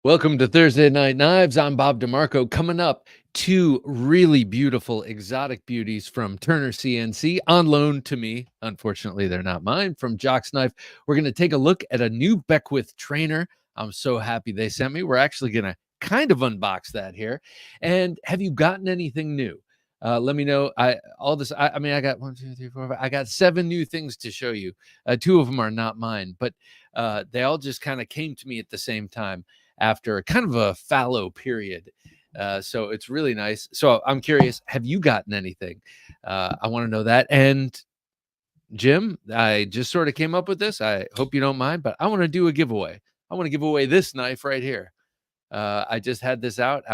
Welcome to Thursday Night Knives. I'm Bob DeMarco. Coming up, two really beautiful exotic beauties from Turner CNC on loan to me. Unfortunately, they're not mine. From Jock's Knife, we're going to take a look at a new Beckwith trainer. I'm so happy they sent me. We're actually going to kind of unbox that here. And have you gotten anything new? Let me know. I got 1, 2, 3, 4, 5. I got 7 new things to show you. 2 of them are not mine, but they all just kind of came to me at the same time after kind of a fallow period. So it's really nice. So I'm curious, have you gotten anything? I want to know that. And Jim, I just sort of came up with this. I hope you don't mind, but I want to do a giveaway. I want to give away this knife right here. I just had this out.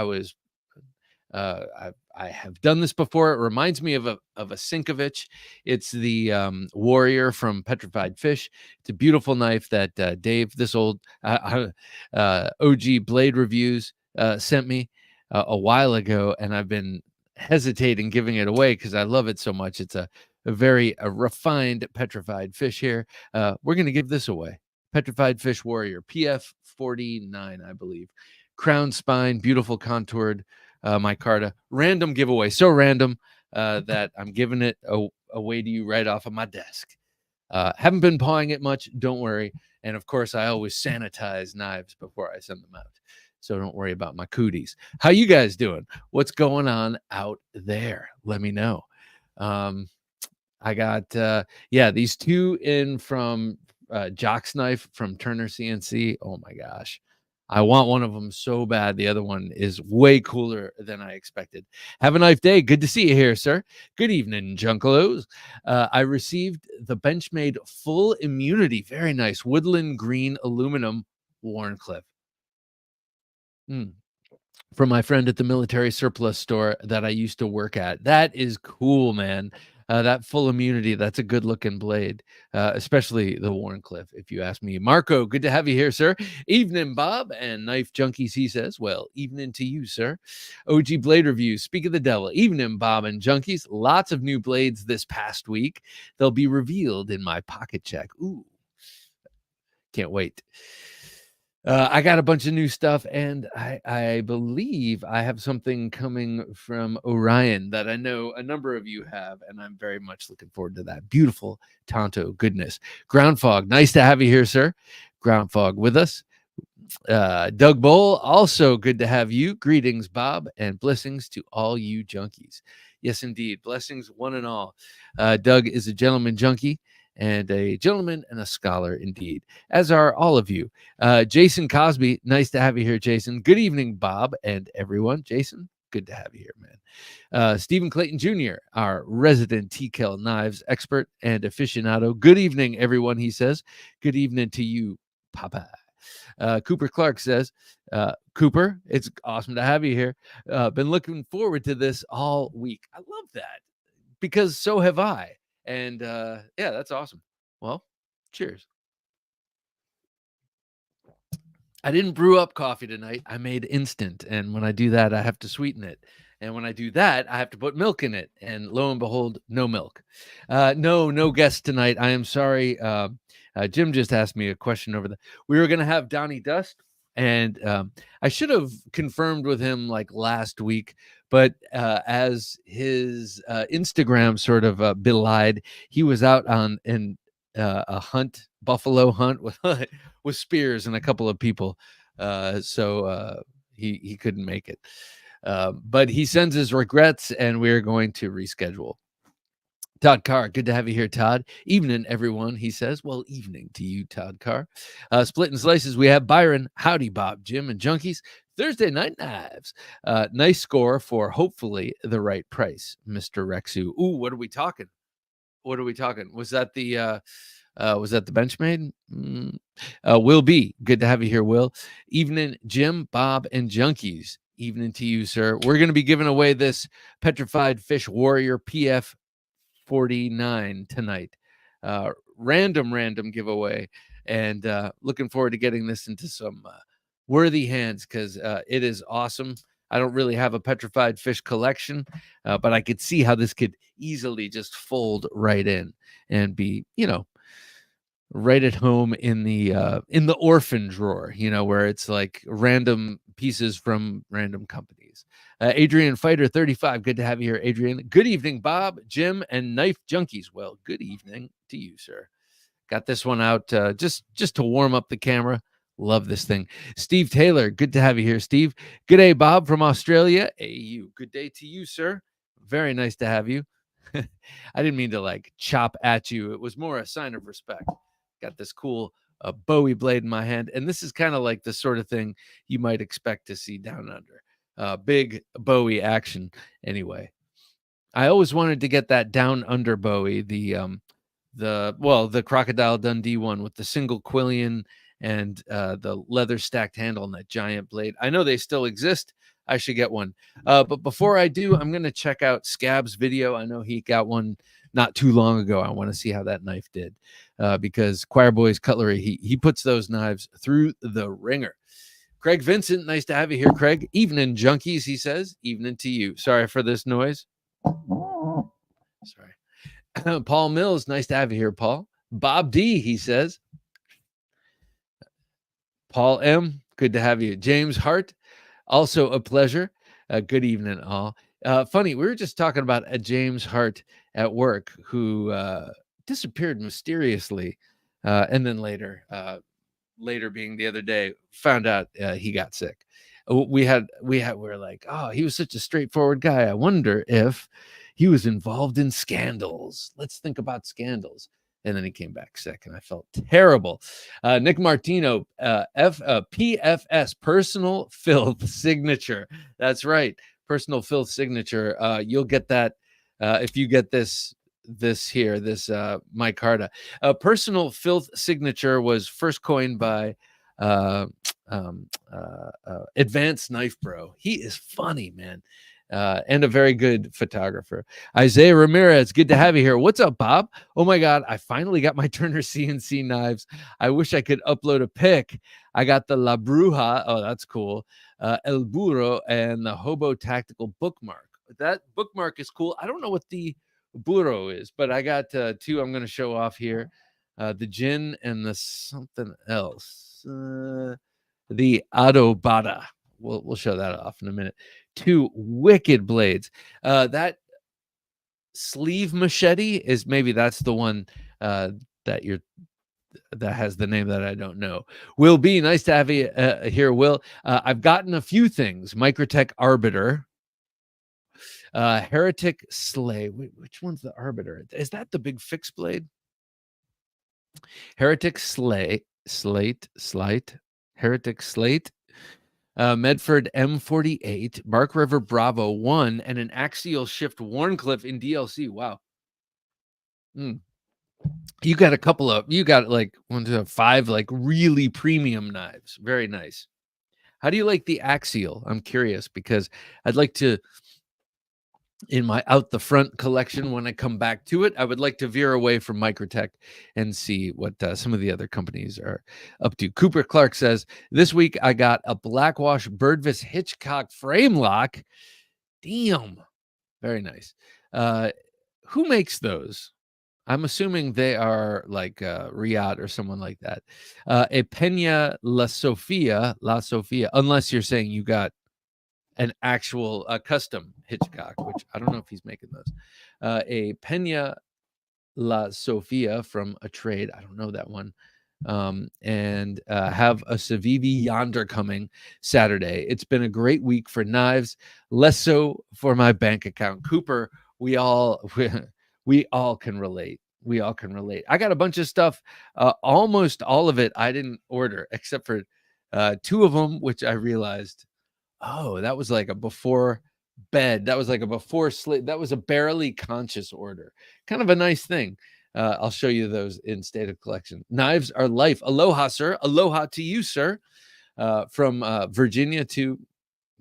I have done this before. It reminds me of a Sinkovich. It's the Warrior from Petrified Fish. It's a beautiful knife that Dave, this old OG Blade Reviews, sent me a while ago, and I've been hesitating giving it away because I love it so much. It's a very refined petrified fish here. We're going to give this away. Petrified Fish Warrior, PF 49, I believe. Crown spine, beautiful contoured micarta. Random giveaway. So random that I'm giving it away to you right off of my desk. Haven't been pawing it much. Don't worry. And of course, I always sanitize knives before I send them out. So don't worry about my cooties. How you guys doing? What's going on out there? Let me know. I got, these 2 in from Jock's Knife from Turner CNC. Oh my gosh. I want one of them so bad. The other one is way cooler than I expected. Have a nice day. Good to see you here, sir. Good evening, Junkalos. I received the Benchmade Full Immunity. Very nice. Woodland green aluminum Warncliffe. From my friend at the military surplus store that I used to work at. That is cool, man. That full immunity, that's a good looking blade, especially the Warncliffe, if you ask me. Marco, good to have you here, sir. Evening, Bob and Knife Junkies, he says. Well, evening to you, sir. OG Blade Reviews, speak of the devil. Evening, Bob and Junkies. Lots of new blades this past week. They'll be revealed in my pocket check. Ooh, can't wait. I got a bunch of new stuff, and I believe I have something coming from Orion that I know a number of you have, and I'm very much looking forward to that. Beautiful Tonto goodness. Ground Fog, nice to have you here, sir. Ground Fog with us. Doug Bowl, also good to have you. Greetings, Bob, and blessings to all you junkies. Yes, indeed. Blessings, one and all. Doug is a gentleman junkie and a gentleman and a scholar indeed, as are all of you. Jason Cosby, nice to have you here, Jason. Good evening, Bob and everyone. Jason, good to have you here, man. Stephen Clayton Jr., our resident TKL knives expert and aficionado. Good evening, everyone, he says. Good evening to you, Papa. Cooper Clark says, Cooper, it's awesome to have you here. Been looking forward to this all week. I love that because so have I. And yeah, that's awesome. Well, cheers. I didn't brew up coffee tonight. I made instant. And when I do that, I have to sweeten it. And when I do that, I have to put milk in it. And lo and behold, no milk. No guests tonight. I am sorry. Jim just asked me a question over there. We were going to have Donnie Dust. And I should have confirmed with him like last week. But as his Instagram sort of belied, he was out on a buffalo hunt with spears and a couple of people. So he couldn't make it. But he sends his regrets, and we're going to reschedule. Todd Carr, good to have you here, Todd. Evening, everyone, he says. Well, evening to you, Todd Carr. Split and Slices, we have Byron. Howdy, Bob, Jim, and Junkies. Thursday Night Knives. Nice score for hopefully the right price, Mr. Rexu. Ooh, what are we talking? What are we talking? Was that the Benchmade? Will B, good to have you here, Will. Evening, Jim, Bob, and Junkies. Evening to you, sir. We're going to be giving away this Petrified Fish Warrior PF 49 tonight. Random giveaway, and looking forward to getting this into some worthy hands because it is awesome. I don't really have a petrified fish collection, but I could see how this could easily just fold right in and be, right at home in the orphan drawer, where it's like random pieces from random companies. Adrian Fighter 35, good to have you here, Adrian. Good evening, Bob, Jim, and Knife Junkies. Well, good evening to you, sir. Got this one out just to warm up the camera. Love this thing. Steve Taylor, good to have you here, Steve. Good day, Bob from Australia. AU. Good day to you, sir. Very nice to have you. I didn't mean to like chop at you. It was more a sign of respect. Got this cool Bowie blade in my hand, and this is kind of like the sort of thing you might expect to see down under. Big Bowie action. Anyway, I always wanted to get that down under Bowie, the Crocodile Dundee one with the single quillion and the leather stacked handle and that giant blade. I know they still exist. I should get one. But before I do, I'm going to check out Scab's video. I know he got one not too long ago. I want to see how that knife did because Choir Boys Cutlery, he puts those knives through the ringer. Craig Vincent, nice to have you here, Craig. Evening, junkies, he says. Evening to you. Sorry for this noise. Sorry. Paul Mills, nice to have you here, Paul. Bob D, he says. Paul M, good to have you. James Hart, also a pleasure. Good evening, all. Funny, we were just talking about a James Hart at work who disappeared mysteriously, and then later being the other day, found out he got sick. We were like, oh, he was such a straightforward guy. I wonder if he was involved in scandals. Let's think about scandals. And then he came back sick, and I felt terrible. Nick Martino, PFS, personal filth signature. That's right, personal filth signature. You'll get that if you get this micarta. Personal filth signature was first coined by Advanced Knife Bro. He is funny, man. And a very good photographer. Isaiah Ramirez, good to have you here. What's up, Bob? Oh my God, I finally got my Turner CNC knives. I wish I could upload a pic. I got the La Bruja. Oh, that's cool. El Burro and the Hobo Tactical bookmark. That bookmark is cool. I don't know what the Burro is, but I got two I'm going to show off here. The Gin and the something else. The Adobada. We'll show that off in a minute. Two wicked blades. That sleeve machete is maybe that's the one that has the name that I don't know. Will be nice to have you here, Will. I've gotten a few things. Microtech Arbiter, Heretic Slay. Which one's the Arbiter? Is that the big fixed blade? Heretic Slate, Heretic Slate, Medford M48, Bark River Bravo 1, and an Axial Shift Warncliffe in DLC. Wow. You got like 1, 2, 5 like really premium knives. Very nice. How do you like the Axial? I'm curious because I'd like to, in my out the front collection, when I come back to it, I would like to veer away from Microtech and see what some of the other companies are up to. Cooper Clark says, this week I got a Blackwash Birdvis Hitchcock frame lock. Damn. Very nice. Who makes those? I'm assuming they are like Riyadh or someone like that. A Pena La Sofia, unless you're saying you got an actual custom Hitchcock, which I don't know if he's making those. A Pena La Sofia from a trade. I don't know that one. And have a Civivi Yonder coming Saturday. It's been a great week for knives, less so for my bank account. Cooper, we all can relate. We all can relate. I got a bunch of stuff. Almost all of it I didn't order, except for two of them, which I realized, oh, that was like a before bed. That was like a before sleep. That was a barely conscious order. Kind of a nice thing. I'll show you those in State of Collection. Knives are life. Aloha, sir. Aloha to you, sir. From Virginia to,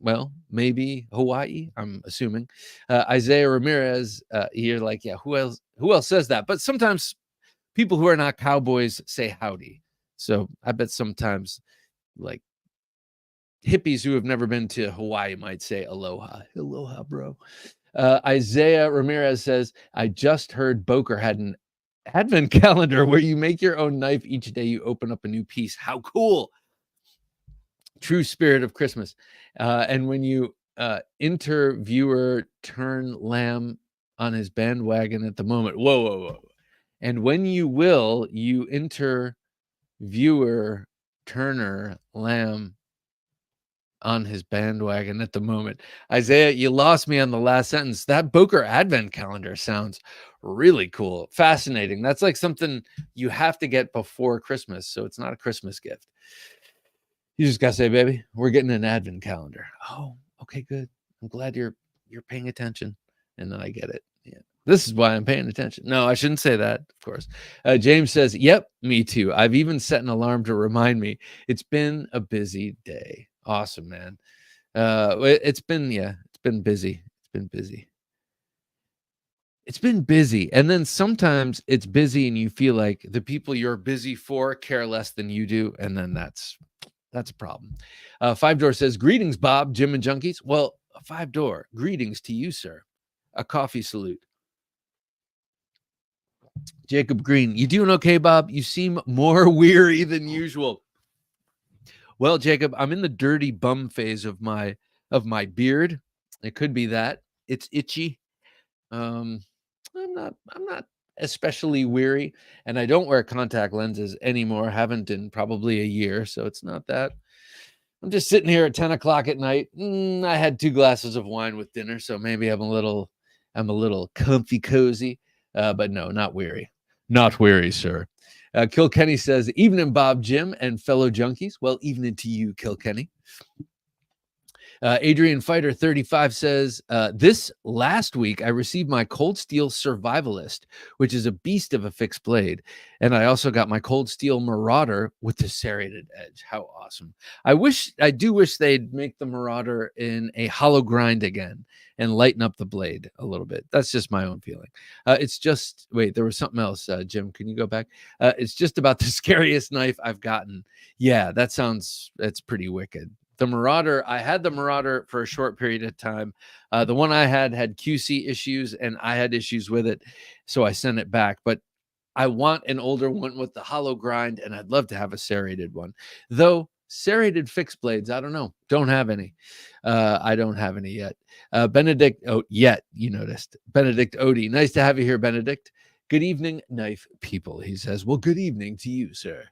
well, maybe Hawaii, I'm assuming. Isaiah Ramirez, you're like, yeah, who else says that? But sometimes people who are not cowboys say howdy. So I bet sometimes like hippies who have never been to Hawaii might say aloha. Aloha, bro. Isaiah Ramirez says, I just heard Boker had an advent calendar where you make your own knife each day. You open up a new piece. How cool! True spirit of Christmas. And when you interviewer turn lamb on his bandwagon at the moment. Whoa, whoa, whoa. And when you will, you interviewer Turner Lamb on his bandwagon at the moment. Isaiah, you lost me on the last sentence. That Boker Advent calendar sounds really cool. Fascinating. That's like something you have to get before Christmas. So it's not a Christmas gift. You just gotta say, baby, we're getting an Advent calendar. Oh, okay, good. I'm glad you're paying attention. And then I get it. Yeah. This is why I'm paying attention. No, I shouldn't say that, of course. James says, yep, me too. I've even set an alarm to remind me. It's been a busy day. Awesome, man. It's been busy. It's been busy. It's been busy. And then sometimes it's busy and you feel like the people you're busy for care less than you do. And then that's a problem. Five Door says, greetings, Bob, Jim, and Junkies. Well, Five Door, greetings to you, sir. A coffee salute. Jacob Green, you doing okay, Bob? You seem more weary than usual. Well, Jacob, I'm in the dirty bum phase of my beard. It could be that. It's itchy. I'm not especially weary, and I don't wear contact lenses anymore. Haven't in probably a year, so it's not that. I'm just sitting here at 10 o'clock at night. I had 2 glasses of wine with dinner, so maybe I'm a little comfy cozy, but no, not weary. Not weary, sir. Kilkenny says, evening, Bob, Jim, and fellow junkies. Well, evening to you, Kilkenny. Adrian Fighter 35 says, this last week I received my Cold Steel Survivalist, which is a beast of a fixed blade. And I also got my Cold Steel Marauder with the serrated edge. How awesome. I do wish they'd make the Marauder in a hollow grind again and lighten up the blade a little bit. That's just my own feeling. It's just, wait, there was something else. Jim, can you go back? It's just about the scariest knife I've gotten. Yeah, that's pretty wicked. The Marauder, I had the Marauder for a short period of time. The one I had QC issues, and I had issues with it, so I sent it back. But I want an older one with the hollow grind, and I'd love to have a serrated one. Though serrated fixed blades, I don't know. Don't have any. I don't have any yet. Benedict, you noticed. Benedict Odie. Nice to have you here, Benedict. Good evening, knife people. He says, well, good evening to you, sir.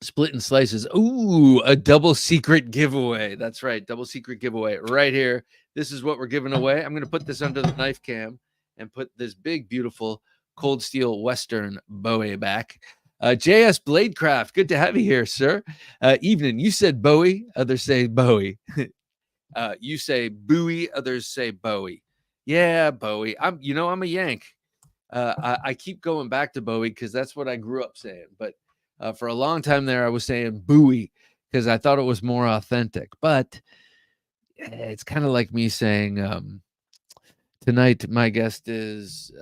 Split and Slices. Ooh, a double secret giveaway. That's right. Double secret giveaway right here. This is what we're giving away. I'm going to put this under the knife cam and put this big, beautiful Cold Steel Western Bowie back. JS Bladecraft. Good to have you here, sir. Evening. You said Bowie. Others say Bowie. You say Bowie. Others say Bowie. Yeah, Bowie. I'm a Yank. I keep going back to Bowie because that's what I grew up saying. But for a long time there, I was saying Bowie because I thought it was more authentic. But it's kind of like me saying tonight my guest is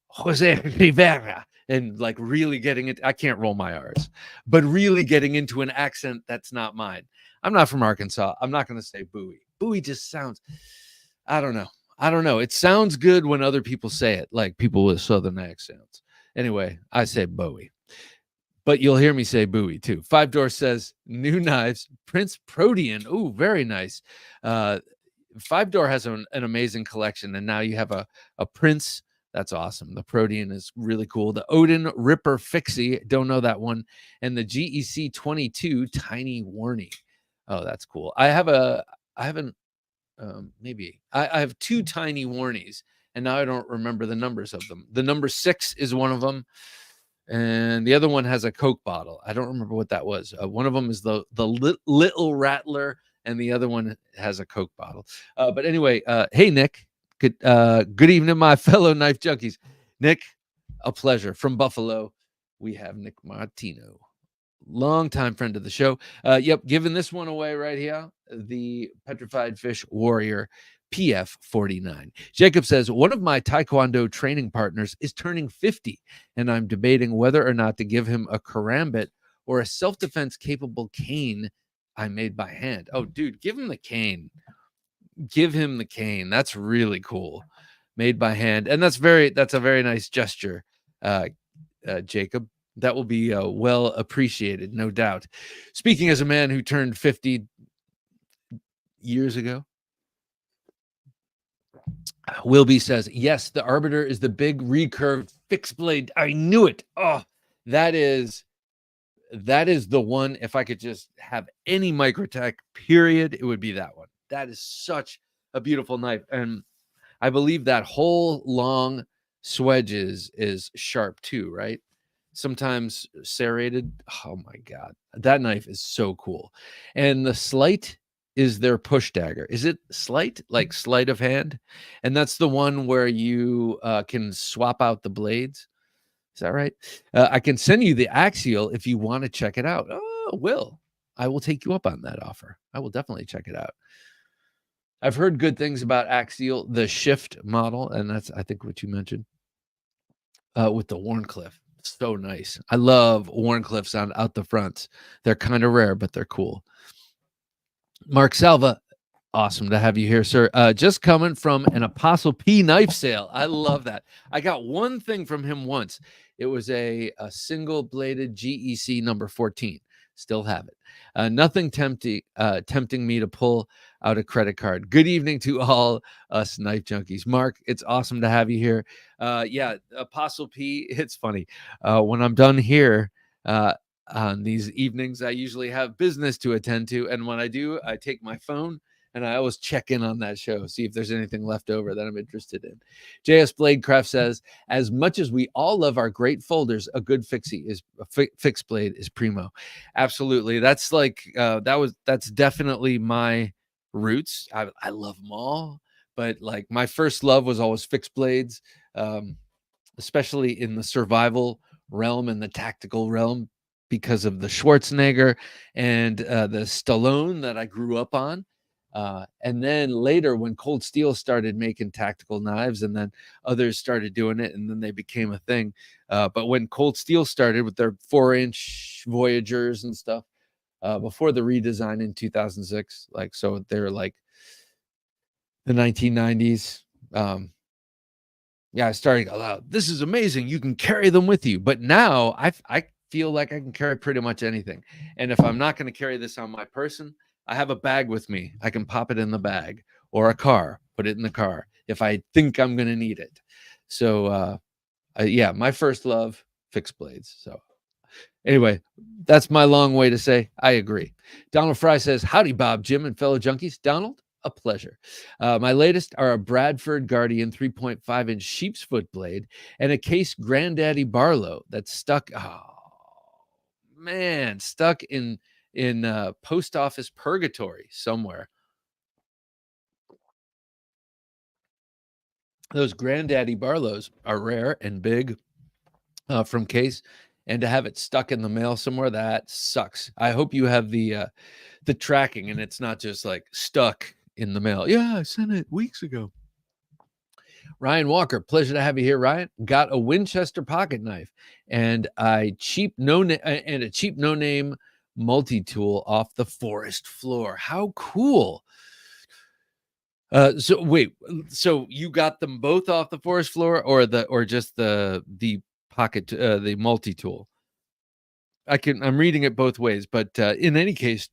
Jose Rivera, and like really getting it. I can't roll my R's, but really getting into an accent that's not mine. I'm not from Arkansas. I'm not going to say Bowie. Bowie just sounds, I don't know. It sounds good when other people say it, like people with Southern accents. Anyway, I say Bowie. But you'll hear me say Bowie too. Five Door says, new knives, Prince Protean. Oh, very nice. Five Door has an amazing collection, and now you have a Prince. That's awesome. The Protean is really cool. The Odin Ripper Fixie, don't know that one. And the GEC 22 Tiny Warnie. Oh, that's cool. I have two Tiny Warnies, and now I don't remember the numbers of them. The number 6 is one of them. And the other one has a Coke bottle. I don't remember what that was. One of them is the little Rattler, and the other one has a Coke bottle. But anyway, hey, Nick. Good evening, my fellow knife junkies. Nick, a pleasure. From Buffalo, we have Nick Martino. Longtime friend of the show. Yep, giving this one away right here. The Petrified Fish Warrior PF49. Jacob says, one of my Taekwondo training partners is turning 50, and I'm debating whether or not to give him a karambit or a self-defense capable cane I made by hand. Oh, dude, give him the cane. Give him the cane. That's really cool. Made by hand. And that's a very nice gesture Jacob. That will be well appreciated, no doubt. Speaking as a man who turned 50 years ago, Wilby says, yes, the Arbiter is the big recurved fixed blade. I knew it. Oh, that is the one. If I could just have any Microtech, period, it would be that one. That is such a beautiful knife. And I believe that whole long swedge is sharp too, right? Sometimes serrated. Oh my God. That knife is so cool. And the slight is their push dagger. Is it slight? Like sleight of hand? And that's the one where you can swap out the blades. Is that right? I can send you the Axial if you want to check it out. Oh, I will take you up on that offer. I will definitely check it out. I've heard good things about Axial, the Shift model, and that's, I think, what you mentioned with the Wharncliffe. So nice. I love Wharncliffes out the fronts. They're kind of rare, but they're cool. Mark Salva, awesome to have you here, sir. Just coming from an Apostle P knife sale. I love that. I got one thing from him once. It was a single-bladed GEC number 14. Still have it. Nothing tempting me to pull out a credit card. Good evening to all us knife junkies. Mark, it's awesome to have you here. Yeah, Apostle P, it's funny. When I'm done here, on these evenings, I usually have business to attend to. And when I do, I take my phone and I always check in on that show, see if there's anything left over that I'm interested in. JS Bladecraft says, as much as we all love our great folders, a good fixed blade is primo. Absolutely. That's like, that's definitely my roots. I love them all, but like my first love was always fixed blades, especially in the survival realm and the tactical realm, because of the Schwarzenegger and the Stallone that I grew up on. And then later when Cold Steel started making tactical knives, and then others started doing it, and then they became a thing. But when Cold Steel started with their 4-inch Voyagers and stuff, before the redesign in 2006, like, so they're like the 1990s. Yeah, I started out, this is amazing. You can carry them with you. But now I feel like I can carry pretty much anything. And if I'm not going to carry this on my person, I have a bag with me. I can pop it in the bag, or a car, put it in the car if I think I'm going to need it. So, yeah, my first love, fixed blades. So anyway, that's my long way to say I agree. Donald Fry says, howdy, Bob, Jim, and fellow junkies. Donald, a pleasure. My latest are a Bradford Guardian 3.5-inch sheep's foot blade and a Case Granddaddy Barlow that's stuck. Oh, man, stuck in post office purgatory somewhere. Those Granddaddy Barlows are rare and big from Case, and to have it stuck in the mail somewhere, that sucks. I hope you have the tracking and it's not just like stuck in the mail. Yeah, I sent it weeks ago. Ryan Walker, pleasure to have you here, Ryan. Got a Winchester pocket knife and a cheap no name multi-tool off the forest floor. How cool. So wait, so you got them both off the forest floor, or just the pocket, the multi-tool? I'm reading it both ways, but in any case,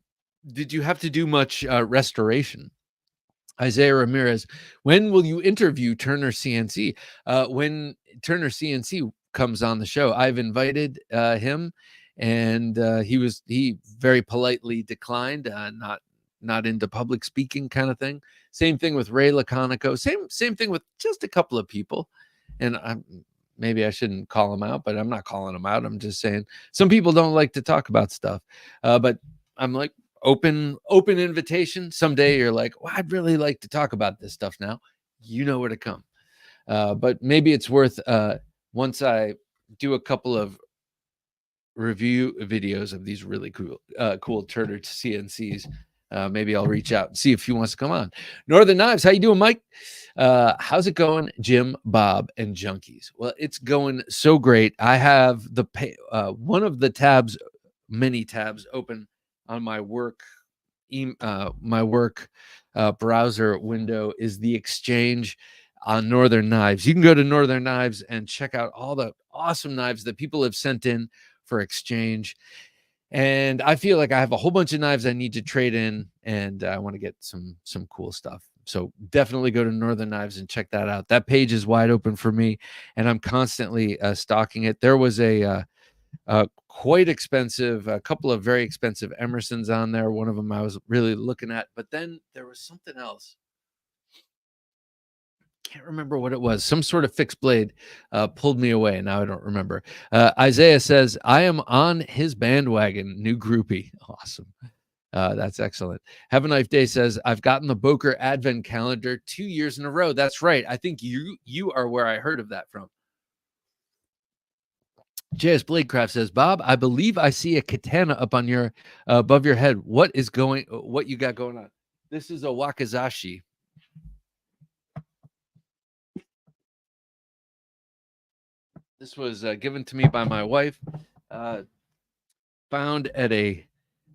did you have to do much restoration? Isaiah Ramirez, when will you interview Turner CNC? When Turner CNC comes on the show, I've invited him, and he very politely declined, not into public speaking kind of thing. Same thing with Ray Laconico. Same thing with just a couple of people, and maybe I shouldn't call them out, but I'm not calling them out. I'm just saying some people don't like to talk about stuff, but I'm like, open invitation. Someday you're like, well, I'd really like to talk about this stuff now. You know where to come. But maybe it's worth, once I do a couple of review videos of these really cool Turner CNCs, maybe I'll reach out and see if he wants to come on. Northern Knives, how you doing, Mike? How's it going, Jim, Bob, and Junkies? Well, it's going so great. I have one of the many tabs open on my work browser window is the Exchange. on Northern Knives. You can go to Northern Knives and check out all the awesome knives that people have sent in for exchange. And I feel like I have a whole bunch of knives I need to trade in, and I want to get some cool stuff. So definitely go to Northern Knives and check that out. That page is wide open for me, and I'm constantly stalking it. There was a quite expensive, a couple of very expensive Emersons on there. One of them I was really looking at, but then there was something else. Can't remember what it was. Some sort of fixed blade pulled me away. Now I don't remember. Isaiah says, I am on his bandwagon. New groupie. Awesome. That's excellent. Have a Knife Day says, I've gotten the Boker Advent calendar 2 years in a row. That's right. I think you are where I heard of that from. JS Bladecraft says, Bob, I believe I see a katana up on your above your head. What you got going on? This is a wakizashi. This was given to me by my wife. Found at a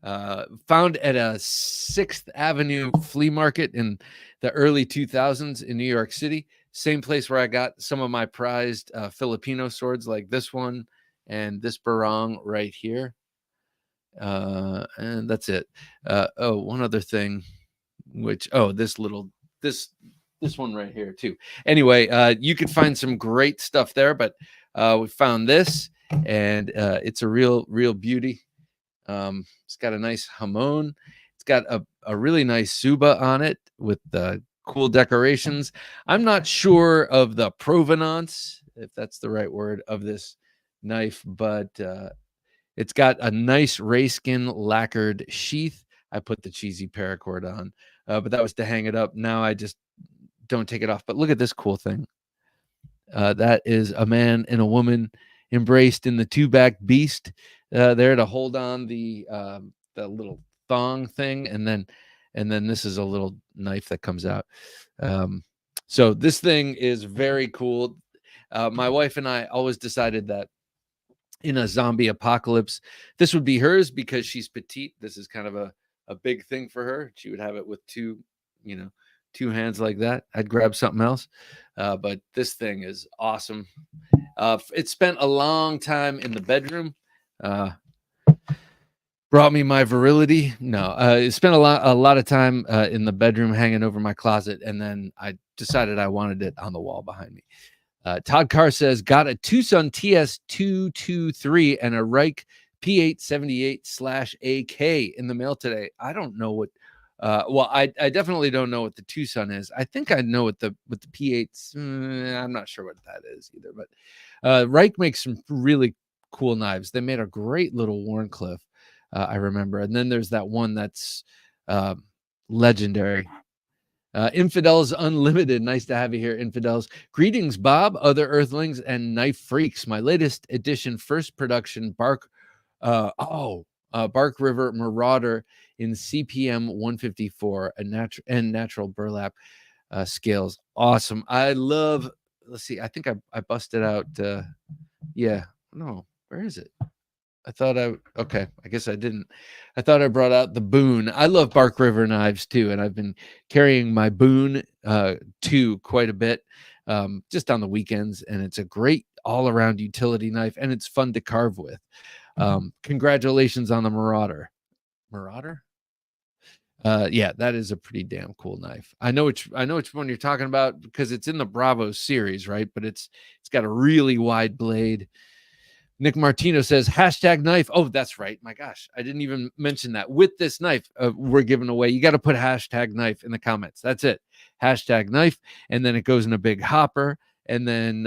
6th Avenue flea market in the early 2000s in New York City. Same place where I got some of my prized Filipino swords, like this one and this barong right here. And that's it. One other thing, which this one right here too. Anyway, you could find some great stuff there, but we found this, and it's a real beauty. It's got a nice hamon. It's got a really nice suba on it with the cool decorations. I'm not sure of the provenance, if that's the right word, of this knife, but it's got a nice rayskin lacquered sheath. I put the cheesy paracord on, but that was to hang it up. Now I just don't take it off. But look at this cool thing. That is a man and a woman embraced in the two-backed beast there to hold on the little thong thing, and then this is a little knife that comes out. So this thing is very cool. My wife and I always decided that in a zombie apocalypse, this would be hers because she's petite. This is kind of a big thing for her. She would have it with two hands like that. I'd grab something else. But this thing is awesome. It spent a long time in the bedroom. Brought me my virility. No, it spent a lot of time in the bedroom hanging over my closet. And then I decided I wanted it on the wall behind me. Todd Carr says, got a Tucson TS223 and a Reich P878/AK in the mail today. I don't know what. I definitely don't know what the Tucson is. I think I know what the P8s. I'm not sure what that is either. But Reich makes some really cool knives. They made a great little Wharncliffe, I remember. And then there's that one that's legendary. Infidels Unlimited. Nice to have you here, Infidels. Greetings, Bob, other Earthlings, and Knife Freaks. My latest edition, first production, Bark River Marauder in CPM 154 and natural burlap scales. Awesome. I love. Let's see. I think I busted out. Yeah. No. Where is it? Okay, I guess I didn't. I thought I brought out the Boone. I love Bark River knives too, and I've been carrying my Boone 2 quite a bit, just on the weekends, and it's a great all-around utility knife, and it's fun to carve with. Congratulations on the Marauder. Yeah, that is a pretty damn cool knife. I know which one you're talking about because it's in the Bravo series, right? But it's got a really wide blade. Nick Martino says, #knife. Oh, that's right. My gosh, I didn't even mention that. With this knife, we're giving away. You got to put #knife in the comments. That's it. #knife. And then it goes in a big hopper. And then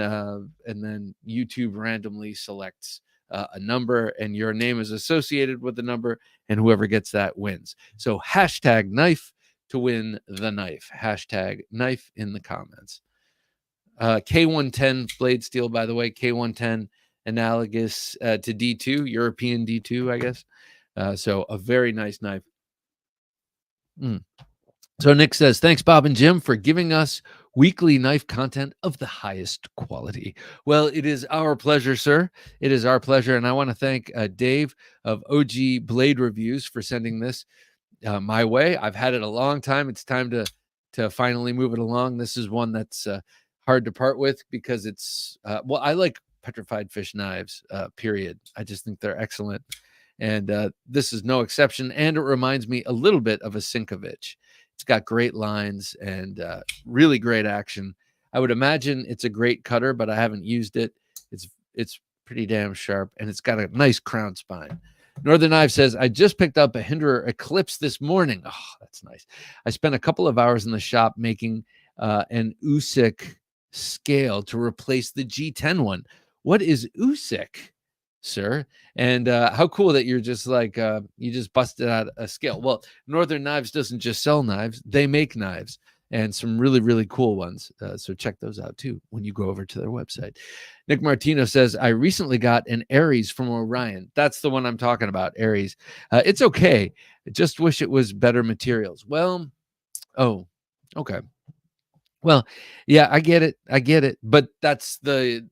YouTube randomly selects a number, and your name is associated with the number, and whoever gets that wins. So #knife to win the knife. #knife in the comments. K110 blade steel, by the way. K110 analogous to D2, European D2, I guess. So a very nice knife. So Nick says, thanks, Bob and Jim, for giving us weekly knife content of the highest quality. Well, it is our pleasure, sir. It is our pleasure. And I want to thank Dave of OG Blade Reviews for sending this my way. I've had it a long time. It's time to finally move it along. This is one that's hard to part with because it's well, I like petrified fish knives, period. I just think they're excellent. And this is no exception. And it reminds me a little bit of a Sinkovich. It's got great lines and really great action. I would imagine it's a great cutter, but I haven't used it. It's pretty damn sharp, and it's got a nice crown spine. Northern Knife says, I just picked up a Hinderer Eclipse this morning. Oh, that's nice. I spent a couple of hours in the shop making an Usyk scale to replace the G10 one. What is Usyk, sir? And how cool that you're just like, you just busted out a scale. Well, Northern Knives doesn't just sell knives, they make knives, and some really, really cool ones. So check those out too when you go over to their website. Nick Martino says, I recently got an Aries from Orion. That's the one I'm talking about, Aries. It's okay. I just wish it was better materials. Well, oh, okay. Well, yeah, I get it. I get it. But that's the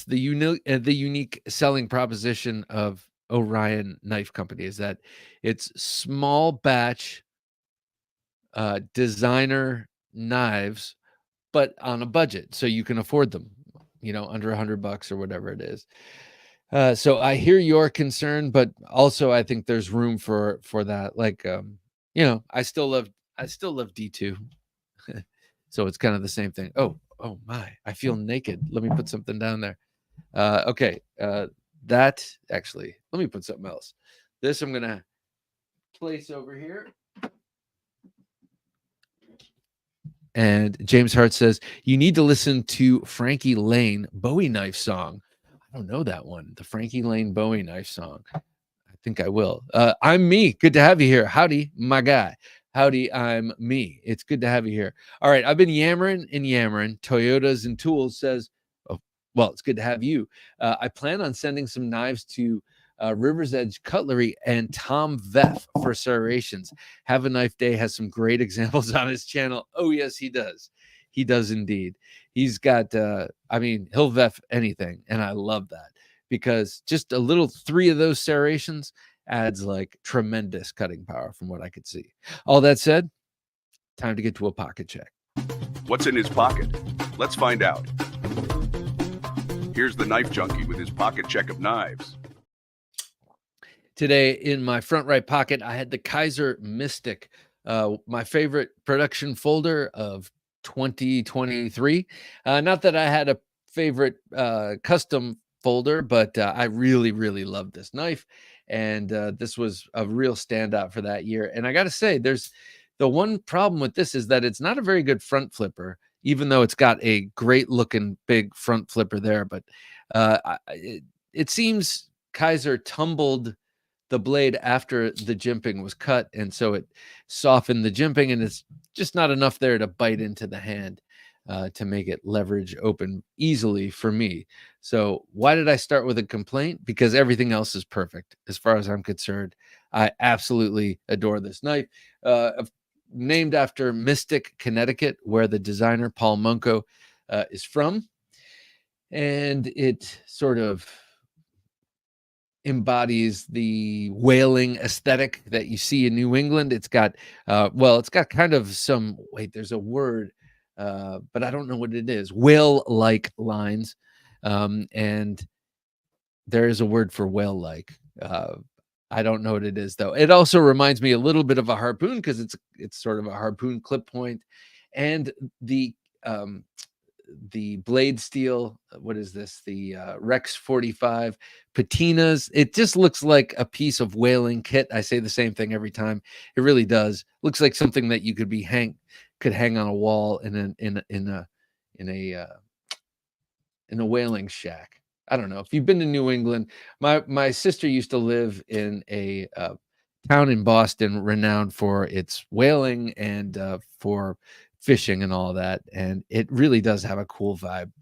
unique selling proposition of Orion Knife Company, is that it's small batch designer knives, but on a budget, so you can afford them, under $100 or whatever it is. So I hear your concern, but also I think there's room for that. Like, I still love D2. So it's kind of the same thing. Oh my, I feel naked. Let me put something down there. Okay. That actually, let me put something else. This I'm gonna place over here. And James Hart says, you need to listen to Frankie Lane Bowie knife song. I don't know that one. The Frankie Lane Bowie knife song. I think I will. I'm me. Good to have you here. Howdy, my guy. Howdy, I'm me. It's good to have you here. All right, I've been yammering and yammering. Toyotas and Tools says, oh, well, it's good to have you. I plan on sending some knives to River's Edge Cutlery and Tom Veff for serrations. Have a Knife Day has some great examples on his channel. Oh, yes, he does. He does indeed. He's got, he'll Veff anything, and I love that, because just a little 3 of those serrations adds like tremendous cutting power from what I could see. All that said, time to get to a pocket check. What's in his pocket? Let's find out. Here's the Knife Junkie with his pocket check of knives. Today in my front right pocket, I had the Kaiser Mystic, my favorite production folder of 2023. Not that I had a favorite custom folder, but I really, really love this knife. And this was a real standout for that year. And I got to say, there's the one problem with this is that it's not a very good front flipper, even though it's got a great looking big front flipper there. But it seems Kaiser tumbled the blade after the jimping was cut, and so it softened the jimping, and it's just not enough there to bite into the hand to make it leverage open easily for me. So why did I start with a complaint? Because everything else is perfect as far as I'm concerned. I absolutely adore this knife. Named after Mystic, Connecticut, where the designer Paul Munko is from, and it sort of embodies the whaling aesthetic that you see in New England. It's got, it's got kind of some, there's a word, but I don't know what it is. Whale-like lines. And there is a word for whale-like. I don't know what it is, though. It also reminds me a little bit of a harpoon, because it's sort of a harpoon clip point. And the blade steel, what is this, the Rex 45 patinas, it just looks like a piece of whaling kit. I say the same thing every time. It really does. Looks like something that you could hang on a wall in a whaling shack. I don't know if you've been to New England. My sister used to live in a town in Boston renowned for its whaling and for fishing and all that, and it really does have a cool vibe,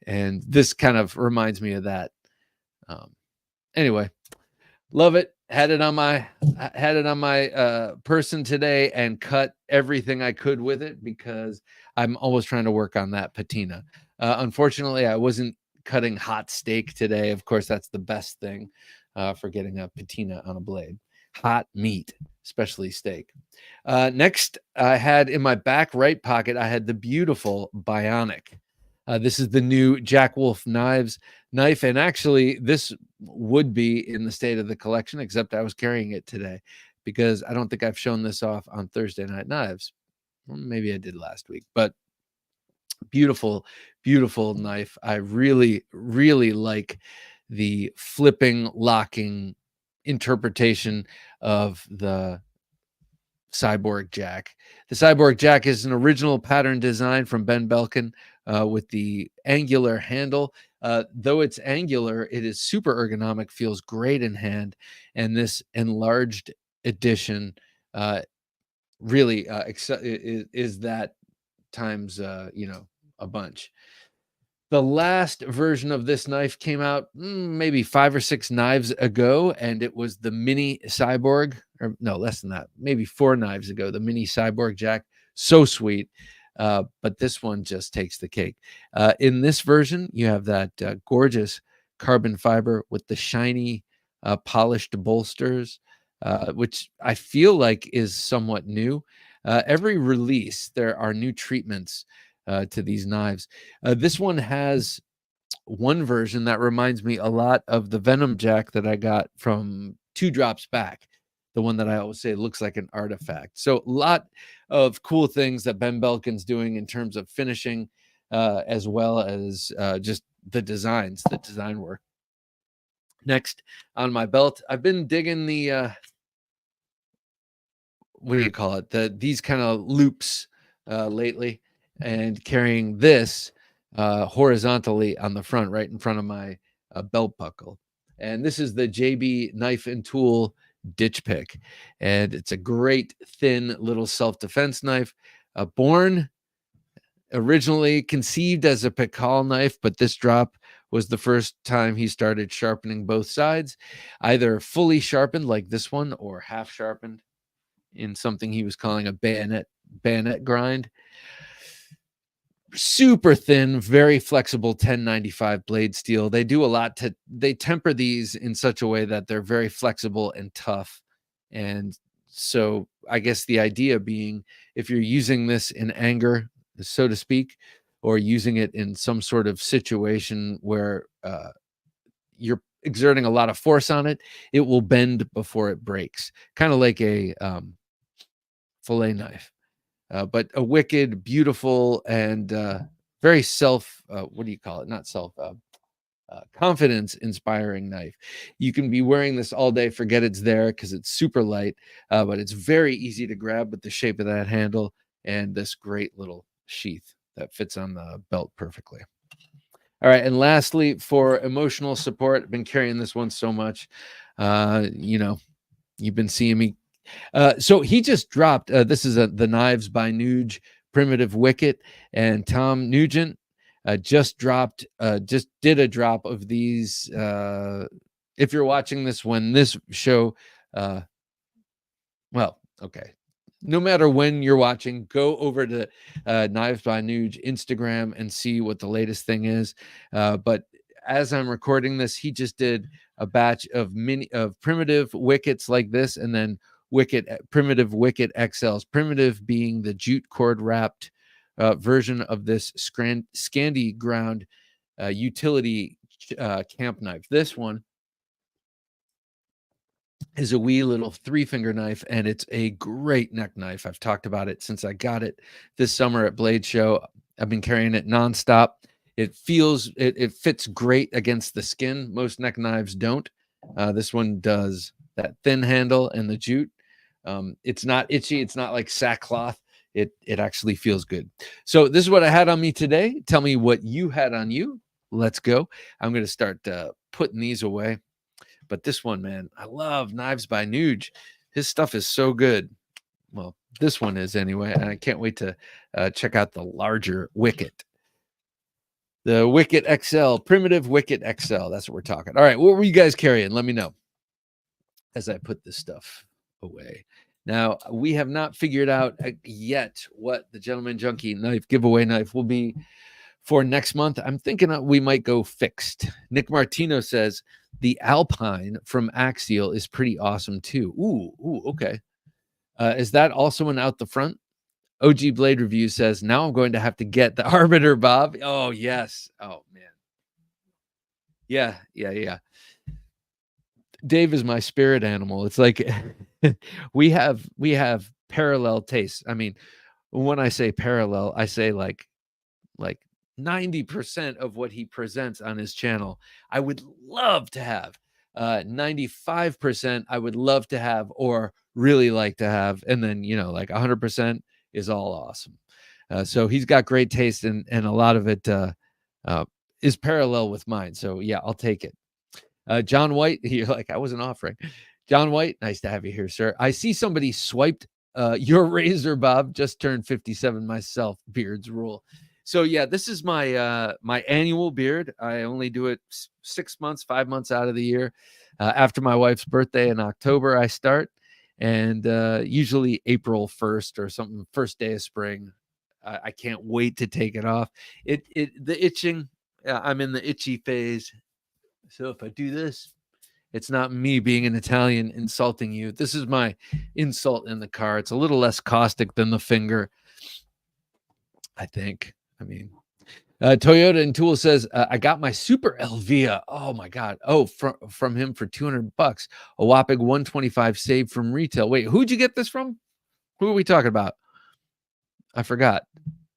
and this kind of reminds me of that. Anyway, love it. Had it on my person today, and cut everything I could with it, because I'm always trying to work on that patina. Unfortunately, I wasn't cutting hot steak today. Of course, that's the best thing for getting a patina on a blade. Hot meat. especially steak. Next, I had in my back right pocket, I had the beautiful Bionic. This is the new Jack Wolf knife, and actually, this would be in the state of the collection, except I was carrying it today because I don't think I've shown this off on Thursday Night Knives. Well, maybe I did last week, but beautiful, beautiful knife. I really, really like the flipping, locking interpretation of the Cyborg Jack. The Cyborg Jack is an original pattern design from Ben Belkin with the angular handle. Though it's angular, it is super ergonomic, feels great in hand, and this enlarged edition really is that times a bunch. The last version of this knife came out maybe 5 or 6 knives ago, and it was the mini Cyborg, or no, less than that, maybe 4 knives ago, the mini Cyborg Jack. So sweet. But this one just takes the cake. In this version, you have that gorgeous carbon fiber with the shiny polished bolsters, which I feel like is somewhat new. Every release, there are new treatments to these knives. This one has one version that reminds me a lot of the Venom Jack that I got from 2 drops back, the one that I always say looks like an artifact. So a lot of cool things that Ben Belkin's doing in terms of finishing, as well as just the designs, the design work. Next on my belt, I've been digging the what do you call it? These kind of loops lately, and carrying this horizontally on the front, right in front of my belt buckle. And this is the JB Knife and Tool Ditch Pick, and it's a great thin little self-defense knife. Born originally conceived as a Pikal knife, but this drop was the first time he started sharpening both sides, either fully sharpened like this one or half sharpened in something he was calling a bayonet grind. Super thin, very flexible 1095 blade steel. They do a lot they temper these in such a way that they're very flexible and tough. And so I guess the idea being, if you're using this in anger, so to speak, or using it in some sort of situation where you're exerting a lot of force on it, it will bend before it breaks, kind of like a fillet knife. But a wicked, beautiful, and very what do you call it? Not confidence inspiring knife. You can be wearing this all day, forget it's there because it's super light, but it's very easy to grab with the shape of that handle and this great little sheath that fits on the belt perfectly. All right, and lastly, for emotional support, I've been carrying this one so much. You've been seeing me. So he just dropped, this is the Knives by Nuge Primitive Wicket, and Tom Nugent just did a drop of these. If you're watching this when this show, well, okay. No matter when you're watching, go over to Knives by Nuge Instagram and see what the latest thing is. But as I'm recording this, he just did a batch of primitive wickets like this, and then primitive wicket XLs. Primitive being the jute cord wrapped version of this Scandi ground utility camp knife. This one is a wee little 3-finger knife, and it's a great neck knife. I've talked about it since I got it this summer at Blade Show. I've been carrying it nonstop. It fits great against the skin. Most neck knives don't. This one does. That thin handle and the jute. It's not itchy. It's not like sackcloth. It actually feels good. So this is what I had on me today. Tell me what you had on you. Let's go. I'm going to start putting these away. But this one, man, I love Knives by Nuge. His stuff is so good. Well, this one is anyway. And I can't wait to check out the larger Wicket. The Wicket XL, Primitive Wicket XL. That's what we're talking. All right. What were you guys carrying? Let me know as I put this stuff away. Now, we have not figured out yet what the Gentleman Junkie knife giveaway knife will be for next month. I'm thinking we might go fixed. Nick Martino says the Alpine from Axial is pretty awesome too. Ooh, okay. Is that also an out the front? OG Blade Review says, now I'm going to have to get the Arbiter, Bob. Oh, yes. Oh, man. Yeah. Dave is my spirit animal. It's like we have parallel tastes. I mean, when I say parallel, I say like 90% of what he presents on his channel, I would love to have. 95% I would love to have or really like to have. And then, like 100% is all awesome. So he's got great taste and a lot of it is parallel with mine. So yeah, I'll take it. John White, you're like, I wasn't offering. John White, nice to have you here, sir. I see somebody swiped your razor, Bob. Just turned 57 myself. Beards rule. So yeah, this is my my annual beard. I only do it 6 months, 5 months out of the year. After my wife's birthday in October, I start, and usually April 1st or something, first day of spring. I can't wait to take it off. The itching. I'm in the itchy phase. So if I do this, it's not me being an Italian insulting you. This is my insult in the car. It's a little less caustic than the finger, I think. I mean, Toyota and Tool says, I got my Super Elvia. Oh my God. Oh, from him for $200, a whopping 125 saved from retail. Wait, who'd you get this from? Who are we talking about? I forgot.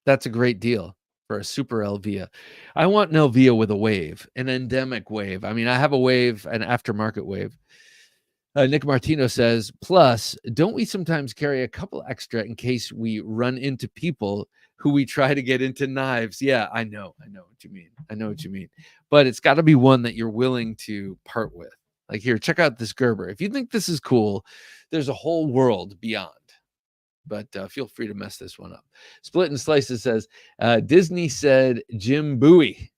That's a great deal for a Super Elvia. I want an Elvia with a wave, an endemic wave. I mean, I have a wave, an aftermarket wave. Nick Martino says, plus, don't we sometimes carry a couple extra in case we run into people who we try to get into knives? Yeah, I know what you mean. I know what you mean. But it's got to be one that you're willing to part with. Like, here, check out this Gerber. If you think this is cool, there's a whole world beyond. But feel free to mess this one up. Split and Slices says, Disney said Jim Bowie,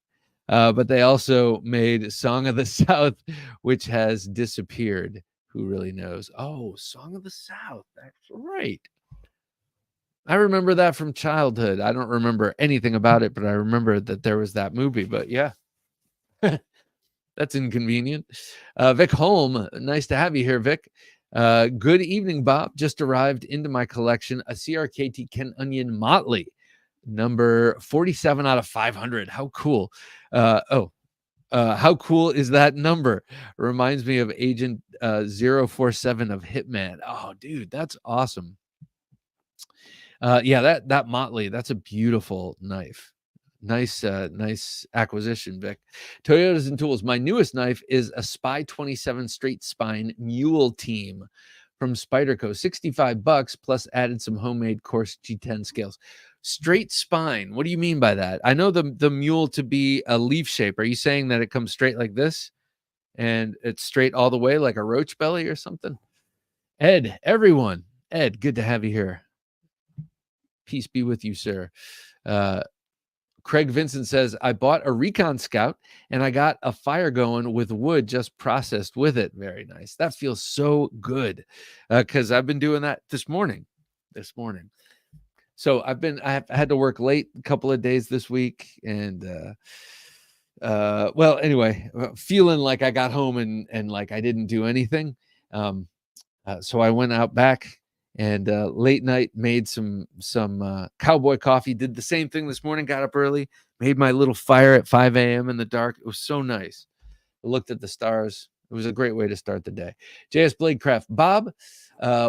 but they also made Song of the South, which has disappeared. Who really knows? Oh, Song of the South. That's right. I remember that from childhood. I don't remember anything about it, but I remember that there was that movie. But yeah, that's inconvenient. Vic Holm, nice to have you here, Vic. Good evening, Bob. Just arrived into my collection, a CRKT Ken Onion Motley, number 47 out of 500. How cool. How cool is that number? Reminds me of Agent 047 of Hitman. Oh, dude, that's awesome. Yeah, that Motley, that's a beautiful knife. Nice acquisition, Vic. Toyotas and Tools. My newest knife is a Spy 27 straight spine mule team from Spyderco. $65 plus added some homemade coarse G10 scales. Straight spine. What do you mean by that? I know the mule to be a leaf shape. Are you saying that it comes straight like this and it's straight all the way like a roach belly or something? Ed, everyone. Ed, good to have you here. Peace be with you, sir. Craig Vincent says, I bought a Recon Scout and I got a fire going with wood just processed with it. Very nice. That feels so good because I've been doing that this morning. So I had to work late a couple of days this week. And well, anyway, feeling like I got home and like I didn't do anything. So I went out back and late night made some cowboy coffee. Did the same thing this morning. Got up early, made my little fire at 5 a.m. in the dark. It was so nice. I looked at the stars. It was a great way to start the day. JS Bladecraft. Bob,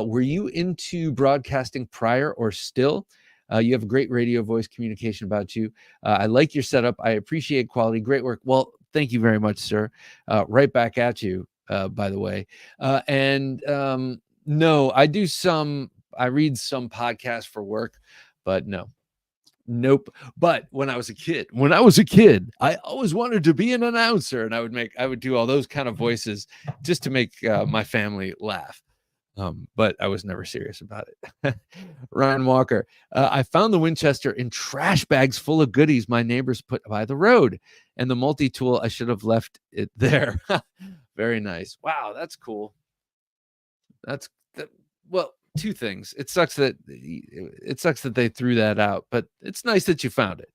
were you into broadcasting prior or still? You have a great radio voice communication about you. I like your setup. I appreciate quality. Great work. Well, thank you very much, sir. Right back at you, by the way. No, I read some podcasts for work, but nope. But when I was a kid, I always wanted to be an announcer, and I would do all those kind of voices just to make my family laugh. But I was never serious about it. Ryan Walker, I found the Winchester in trash bags full of goodies my neighbors put by the road, and the multi-tool, I should have left it there. Very nice. Wow, that's cool. Well, two things. It sucks that they threw that out, but it's nice that you found it.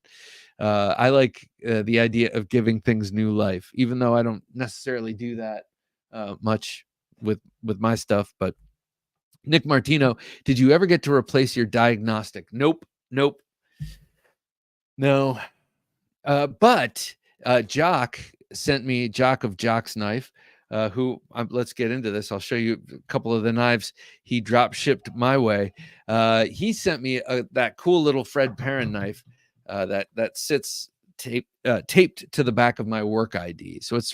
I like the idea of giving things new life, even though I don't necessarily do that much with my stuff. But Nick Martino, did you ever get to replace your diagnostic? Nope. No. But Jock sent me Jock of Jock's Knife, who let's get into this. I'll show you a couple of the knives he drop shipped my way. He sent me that cool little Fred Perrin knife that sits taped to the back of my work ID. So it's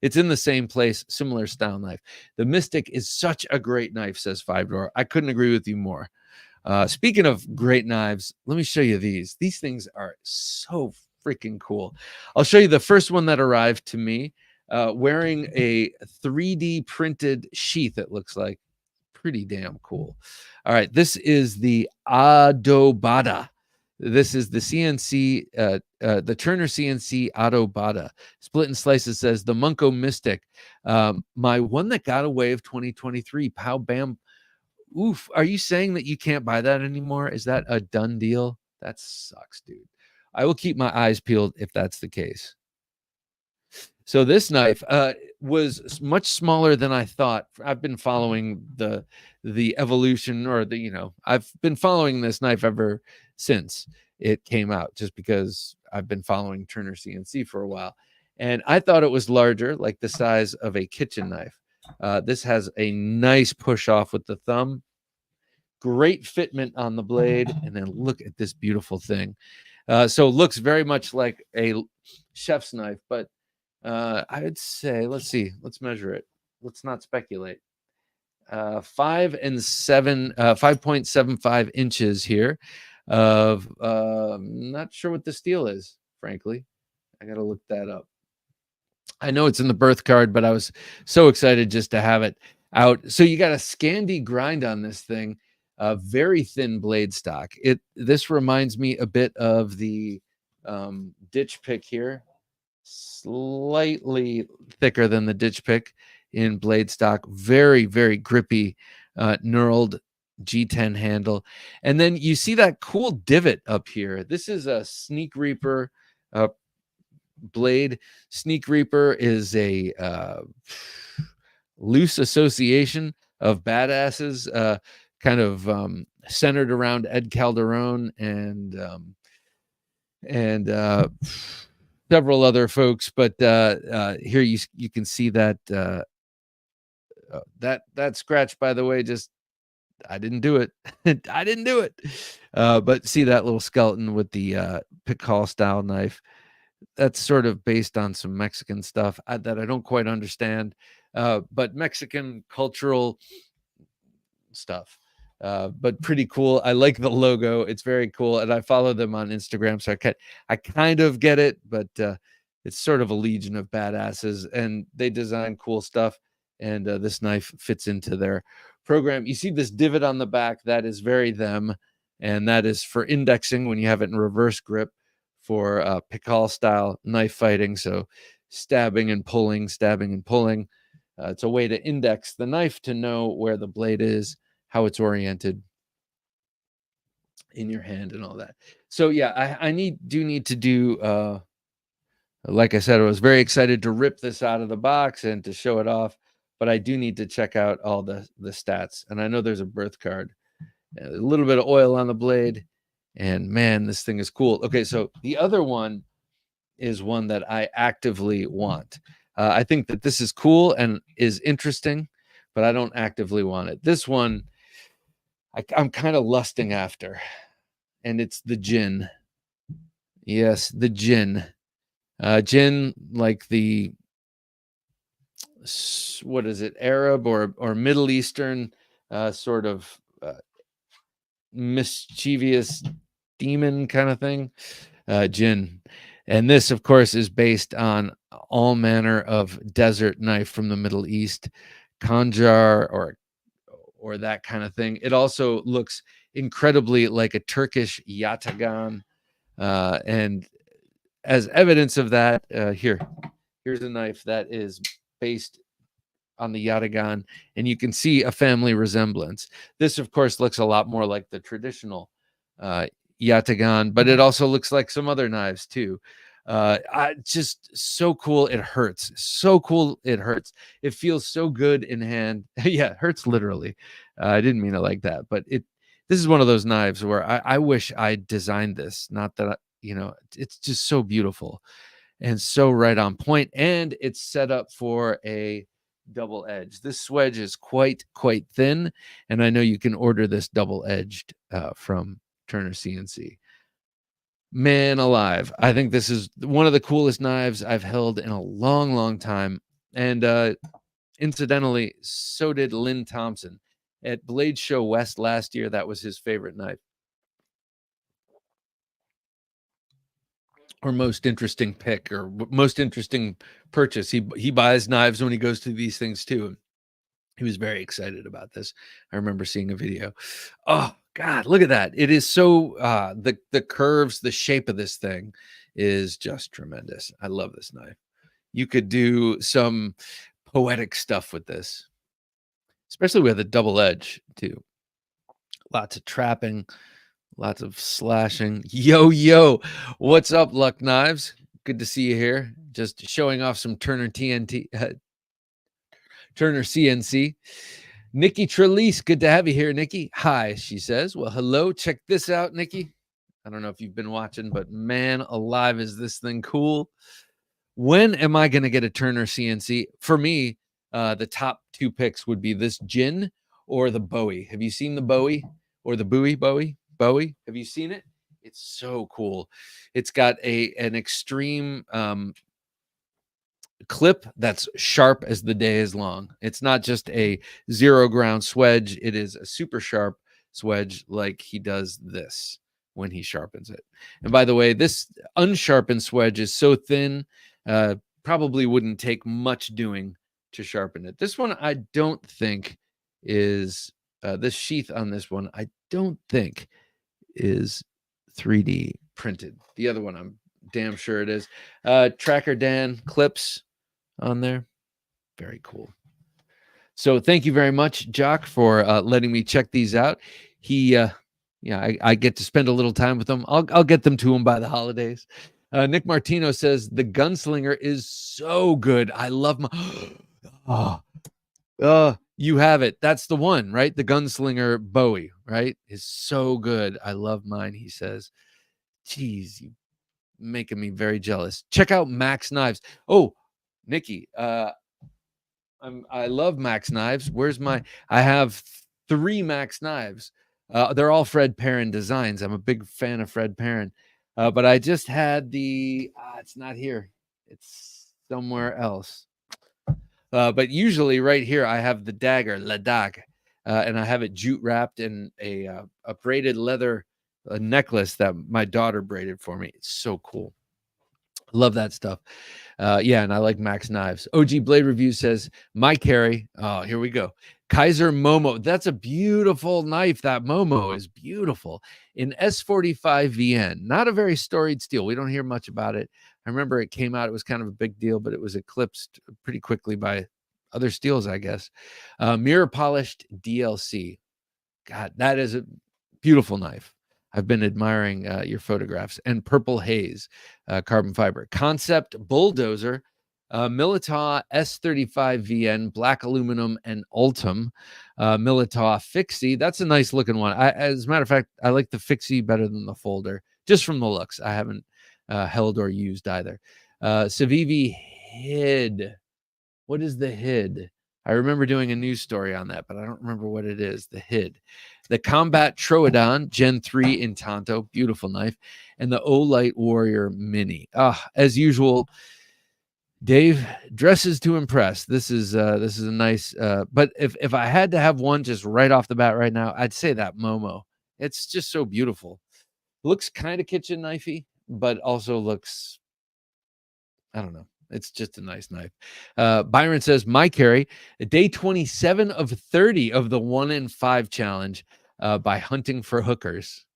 it's in the same place, similar style knife. The Mystic is such a great knife, says Five Door. I couldn't agree with you more. Speaking of great knives, let me show you these. These things are so freaking cool. I'll show you the first one that arrived to me, wearing a 3D printed sheath. It looks like pretty damn cool. All right, this is the Adobada. This is the CNC, the Turner CNC Adobada. Split and Slices says the Munko Mystic, my one that got away of 2023. Pow bam. Oof. Are you saying that you can't buy that anymore? Is that a done deal? That sucks, dude. I will keep my eyes peeled if that's the case. So this knife was much smaller than I thought. I've been following the evolution, or I've been following this knife ever since it came out, just because I've been following Turner CNC for a while. And I thought it was larger, like the size of a kitchen knife. This has a nice push off with the thumb. Great fitment on the blade. And then look at this beautiful thing. So it looks very much like a chef's knife, but I would say, let's see, let's measure it. Let's not speculate. 5.75 inches here of, not sure what the steel is, frankly. I got to look that up. I know it's in the birth card, but I was so excited just to have it out. So you got a Scandi grind on this thing, very thin blade stock. This reminds me a bit of the ditch pick here, slightly thicker than the ditch pick in blade stock. Very, very grippy, knurled G10 handle. And then you see that cool divot up here. This is a Sneak Reaper blade. Sneak Reaper is a loose association of badasses, kind of centered around Ed Calderon and several other folks. But here you can see that that scratch, by the way, just I didn't do it. I didn't do it. But see that little skeleton with the Pikal style knife. That's sort of based on some Mexican stuff that I don't quite understand, but Mexican cultural stuff, but pretty cool. I like the logo. It's very cool. And I follow them on Instagram. So I kind of get it, but it's sort of a legion of badasses, and they design cool stuff. And this knife fits into their program. You see this divot on the back. That is very them. And that is for indexing when you have it in reverse grip, for Pikal style knife fighting. So stabbing and pulling. It's a way to index the knife to know where the blade is, how it's oriented in your hand and all that. So yeah, I do need to do, like I said, I was very excited to rip this out of the box and to show it off, but I do need to check out all the stats. And I know there's a birth card, a little bit of oil on the blade. And man, this thing is cool. Okay, so the other one is one that I actively want. I think that this is cool and is interesting, but I don't actively want it. This one, I'm kind of lusting after, and it's the Jin. Yes, the Jin. Jin, like the, what is it, Arab or Middle Eastern sort of mischievous demon kind of thing, Jin. And this, of course, is based on all manner of desert knife from the Middle East, Khanjar or that kind of thing. It also looks incredibly like a Turkish yatagan, and as evidence of that, here's a knife that is based on the yatagan, and you can see a family resemblance. This, of course, looks a lot more like the traditional yatagan, but it also looks like some other knives too. Just so cool. It hurts. So cool. It hurts. It feels so good in hand. Yeah, it hurts literally. I didn't mean it like that, but this is one of those knives where I wish I designed this. Not that it's just so beautiful and so right on point, and it's set up for a double edge. This swedge is quite thin, and I know you can order this double edged from Turner CNC. Man alive, I think this is one of the coolest knives I've held in a long time. And incidentally, so did Lynn Thompson at Blade Show West last year. That was his favorite knife, or most interesting pick, or most interesting purchase. He buys knives when he goes to these things too. He was very excited about this. I remember seeing a video. Oh God, look at that. It is so the curves, the shape of this thing is just tremendous. I love this knife. You could do some poetic stuff with this, especially with a double edge too. Lots of trapping, lots of slashing. Yo, what's up, Luck Knives? Good to see you here. Just showing off some Turner CNC. Nikki Trelease, good to have you here, Nikki. Hi, she says. Well, hello. Check this out, Nikki. I don't know if you've been watching, but man alive, is this thing cool. When am I going to get a Turner CNC? For me, the top two picks would be this Jin or the Bowie. Have you seen the Bowie or the Bowie? Have you seen it? It's so cool. It's got an extreme clip that's sharp as the day is long. It's not just a zero ground swedge. It is a super sharp swedge, like he does this when he sharpens it. And by the way, this unsharpened swedge is so thin, probably wouldn't take much doing to sharpen it. This one, I don't think is, this sheath on this one, I don't think is 3D printed. The other one, I'm damn sure it is. Tracker Dan clips on there. Very cool. So thank you very much, Jock, for letting me check these out. I get to spend a little time with them. I'll get them to him by the holidays. Nick Martino says the Gunslinger is so good. I love my you have it. That's the one, right? The Gunslinger Bowie, right? Is so good. I love mine, he says. Jeez, you making me very jealous. Check out Max Knives. Oh, Nikki, I love Max Knives. I have 3 Max Knives. They're all Fred Perrin designs. I'm a big fan of Fred Perrin. But I just had it's not here. It's somewhere else. But usually right here, I have the dagger, La Dague, and I have it jute wrapped in a braided leather necklace that my daughter braided for me. It's so cool. Love that stuff. And I like Max Knives. OG Blade Review says, my carry. Oh, here we go. Kaiser Momo. That's a beautiful knife. That Momo is beautiful. In S45 VN. Not a very storied steel. We don't hear much about it. I remember it came out. It was kind of a big deal, but it was eclipsed pretty quickly by other steels, I guess. Mirror polished DLC. God, that is a beautiful knife. I've been admiring your photographs. And Purple Haze, carbon fiber. Concept Bulldozer, Militaw S35 VN, black aluminum and Ultim. Militaw Fixie. That's a nice looking one. As a matter of fact, I like the Fixie better than the folder, just from the looks. I haven't held or used either. Civivi Hid. What is the Hid? I remember doing a news story on that, but I don't remember what it is. The Hid. The Combat Troodon Gen 3 in Tonto, beautiful knife, and the Olight Warrior Mini. As usual, Dave dresses to impress. This is a nice. But if I had to have one just right off the bat right now, I'd say that Momo. It's just so beautiful. Looks kind of kitchen knifey, but also looks, I don't know. It's just a nice knife. Byron says, my carry, day 27 of 30 of the 1 in 5 challenge by hunting for hookers.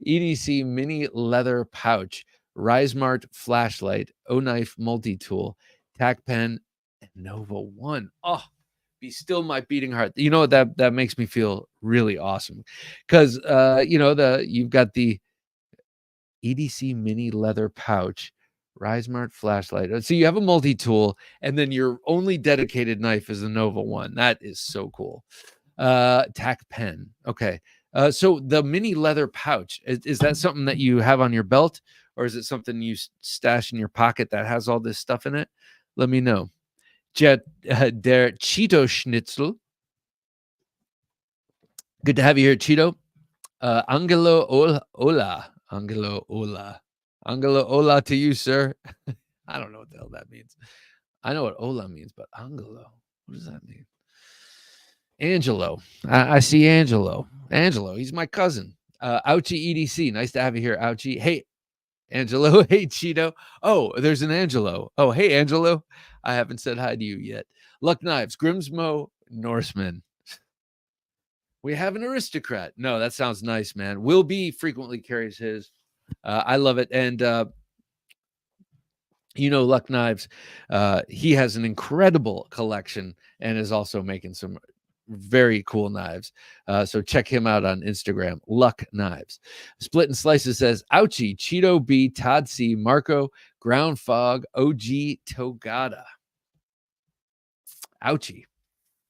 EDC mini leather pouch, Rismart flashlight, O-Knife multi-tool, tack pen, and Nova 1. Oh, be still my beating heart. You know, that makes me feel really awesome. Because, you've got the EDC mini leather pouch RiseMart flashlight. So you have a multi-tool, and then your only dedicated knife is the Nova one. That is so cool. Tack pen. Okay. So the mini leather pouch, is that something that you have on your belt, or is it something you stash in your pocket that has all this stuff in it? Let me know. Der Cheeto Schnitzel. Good to have you here, Cheeto. Angelo Ola. Angelo Ola. Angelo Ola to you, sir. I don't know what the hell that means. I know what Ola means, but Angelo, what does that mean? Angelo. I see Angelo. Angelo, he's my cousin. Ouchie EDC. Nice to have you here, Ouchie. Hey, Angelo. Hey, Cheeto. Oh, there's an Angelo. Oh, hey, Angelo. I haven't said hi to you yet. Luck Knives, Grimsmo, Norseman. We have an aristocrat. No, that sounds nice, man. Will B frequently carries his. I love it. And, Luck Knives, he has an incredible collection and is also making some very cool knives. So check him out on Instagram, Luck Knives. Split and Slices says, ouchie, Cheeto B, Todd C, Marco, Ground Fog, OG Togata. Ouchie.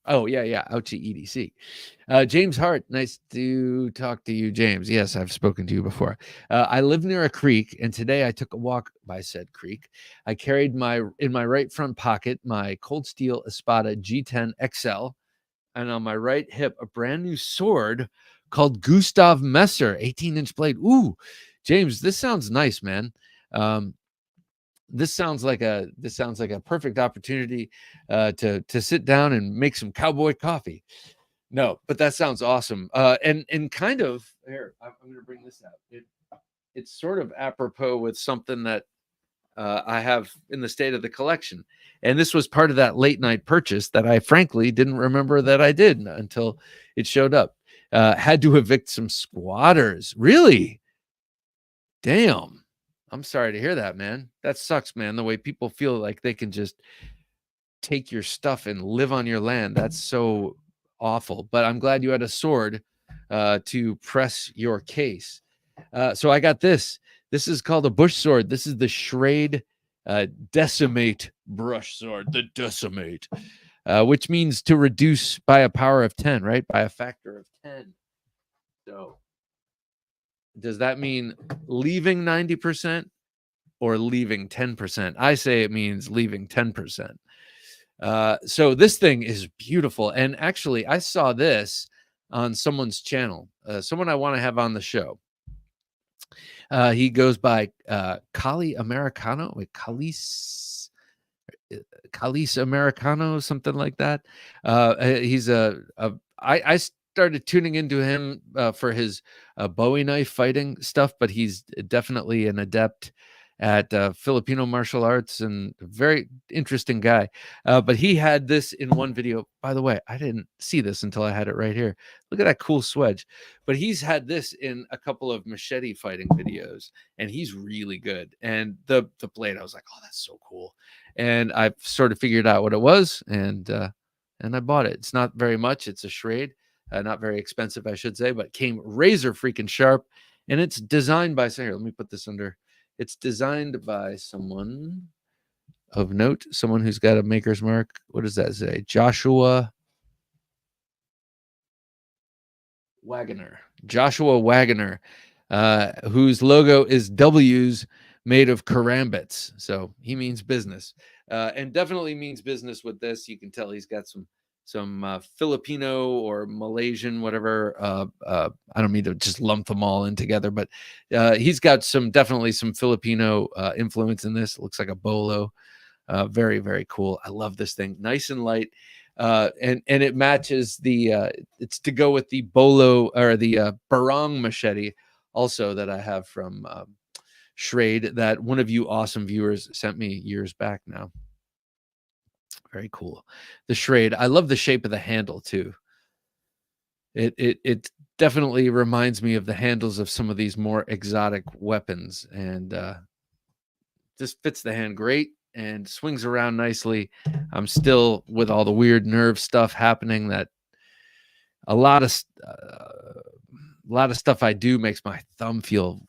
Oh, yeah. Ouchie EDC. James Hart, nice to talk to you, James. Yes, I've spoken to you before. I live near a creek, and today I took a walk by said creek. I carried in my right front pocket my Cold Steel Espada G10 XL, and on my right hip, a brand new sword called Gustav Messer, 18-inch blade. Ooh, James, this sounds nice, man. This sounds like a perfect opportunity to sit down and make some cowboy coffee. No, but that sounds awesome. And kind of here, I'm going to bring this out. It's sort of apropos with something that I have in the state of the collection, and this was part of that late night purchase that I frankly didn't remember that I did until it showed up. Had to evict some squatters. Really? Damn. I'm sorry to hear that, man. That sucks, man. The way people feel like they can just take your stuff and live on your land. That's so awful. But I'm glad you had a sword to press your case. So I got this. This is called a bush sword. This is the Schrade Decimate brush sword. The Decimate, which means to reduce by a power of 10, right? By a factor of 10. So does that mean leaving 90% or leaving 10%? I say it means leaving 10%. So this thing is beautiful. And actually, I saw this on someone's channel, someone I want to have on the show. He goes by Kali Americano, Kalis Americano, something like that. He's I started tuning into him for his Bowie knife fighting stuff, but he's definitely an adept at Filipino martial arts and a very interesting guy. But he had this in one video. By the way, I didn't see this until I had it right here. Look at that cool swedge. But he's had this in a couple of machete fighting videos, and he's really good. And the blade, I was like, oh, that's so cool. And I sort of figured out what it was, and I bought it. It's not very much. It's a Schrade. Not very expensive, I should say, but came razor freaking sharp. And it's designed by, so here, let me put this under. It's designed by someone of note, someone who's got a maker's mark. What does that say? Joshua Wagoner. Joshua Wagoner, whose logo is W's made of karambits. So he means business, and definitely means business with this. You can tell he's got some Filipino or Malaysian, whatever. I don't mean to just lump them all in together, but he's got definitely some Filipino influence in this. It looks like a bolo. Very, very cool. I love this thing. Nice and light. And it matches it's to go with the bolo or the barong machete also that I have from Schrade that one of you awesome viewers sent me years back now. Very cool. The Schrade. I love the shape of the handle too. It definitely reminds me of the handles of some of these more exotic weapons, and this fits the hand great and swings around nicely. I'm still with all the weird nerve stuff happening. That a lot of stuff I do makes my thumb feel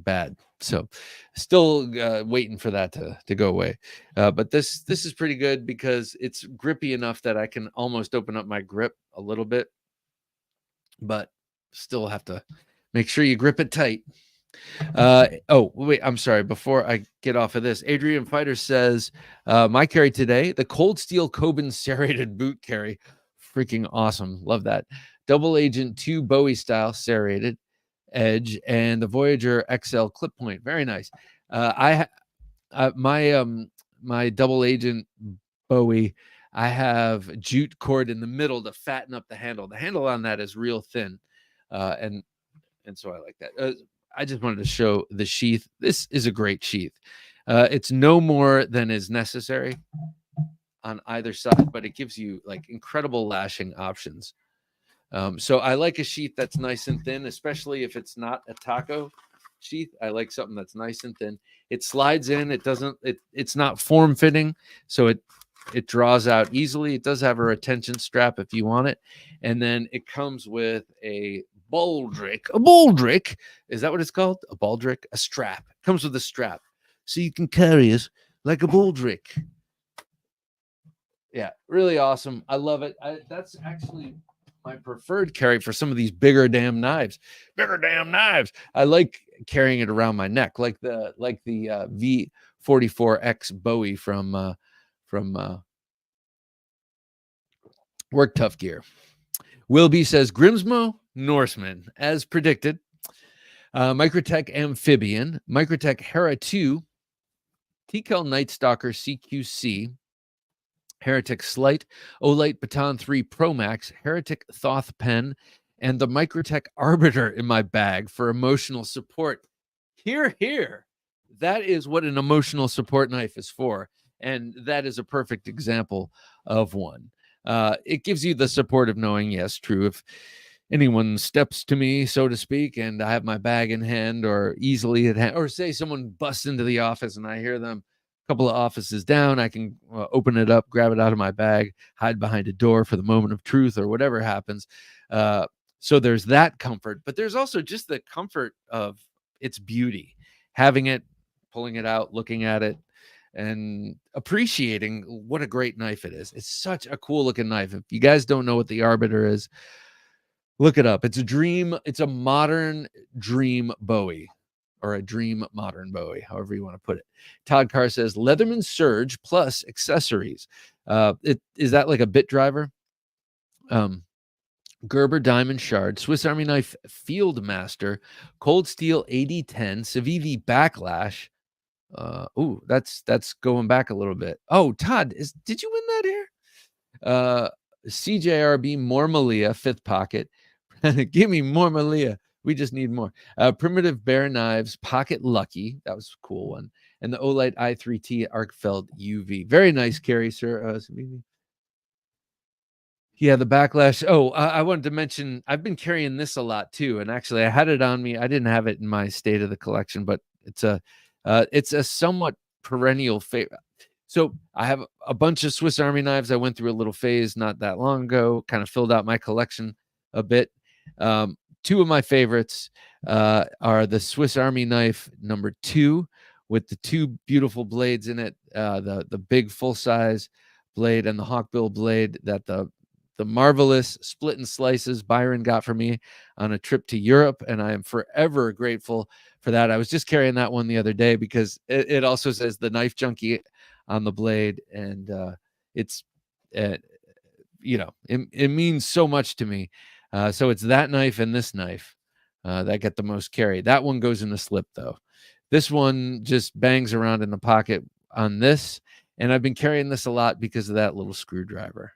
bad. So still waiting for that to go away. But this is pretty good because it's grippy enough that I can almost open up my grip a little bit, but still have to make sure you grip it tight. Oh, wait, I'm sorry. Before I get off of this, Adrian Fighter says, my carry today, the Cold Steel Coben serrated boot carry. Freaking awesome. Love that. Double Agent 2 Bowie style serrated edge and the Voyager XL clip point. Very nice. My double agent Bowie, I have jute cord in the middle to fatten up the handle. The handle on that is real thin, and so I like that. I just wanted to show the sheath. This is a great sheath. It's no more than is necessary on either side, but it gives you like incredible lashing options. So I like a sheath that's nice and thin, especially if it's not a taco sheath. I like something that's nice and thin. It slides in. It's not form fitting, so it draws out easily. It does have a retention strap if you want it, and then it comes with a baldric. A baldric, is that what it's called? A baldric, a strap. It comes with a strap, so you can carry it like a baldric. Yeah, really awesome. I love it. That's actually my preferred carry for some of these bigger damn knives. I like carrying it around my neck, like the V44X Bowie from Work Tough Gear. Wilby says Grimsmo Norseman, as predicted. Microtech Amphibian, Microtech Hera 2, TCL Night Stalker CQC, Heretic Slight, Olight Baton 3 Pro Max, Heretic Thoth Pen, and the Microtech Arbiter in my bag for emotional support. Here. That is what an emotional support knife is for. And that is a perfect example of one. It gives you the support of knowing, yes, true, if anyone steps to me, so to speak, and I have my bag in hand or easily at hand, or say someone busts into the office and I hear them a couple of offices down, I can open it up, grab it out of my bag, hide behind a door for the moment of truth or whatever happens. So there's that comfort, but there's also just the comfort of its beauty, having it, pulling it out, looking at it, and appreciating what a great knife it is. It's such a cool looking knife. If you guys don't know what the Arbiter is, look it up. It's a dream. It's a modern dream Bowie, or a dream modern Bowie, however you want to put it. Todd Carr says Leatherman Surge plus accessories. Is that like a bit driver? Gerber Diamond Shard, Swiss Army Knife Field Master, Cold Steel 8010, Civivi Backlash. That's going back a little bit. Oh, Todd, did you win that here? CJRB more Malia, fifth pocket. Give me more Malia. We just need more. Primitive Bear Knives, Pocket Lucky. That was a cool one. And the Olight i3T Arkfeld UV. Very nice carry, sir. Yeah, the Backlash. Oh, I wanted to mention, I've been carrying this a lot too. And actually, I had it on me. I didn't have it in my state of the collection, but it's a somewhat perennial favorite. So I have a bunch of Swiss Army knives. I went through a little phase not that long ago, kind of filled out my collection a bit. Two of my favorites are the Swiss Army knife number 2 with the two beautiful blades in it, the big full-size blade and the hawkbill blade that the marvelous split and slices Byron got for me on a trip to Europe, and I am forever grateful for that. I was just carrying that one the other day because it also says the Knife Junkie on the blade, and it's it means so much to me. So it's that knife and this knife that get the most carry. That one goes in the slip though. This one just bangs around in the pocket on this, and I've been carrying this a lot because of that little screwdriver.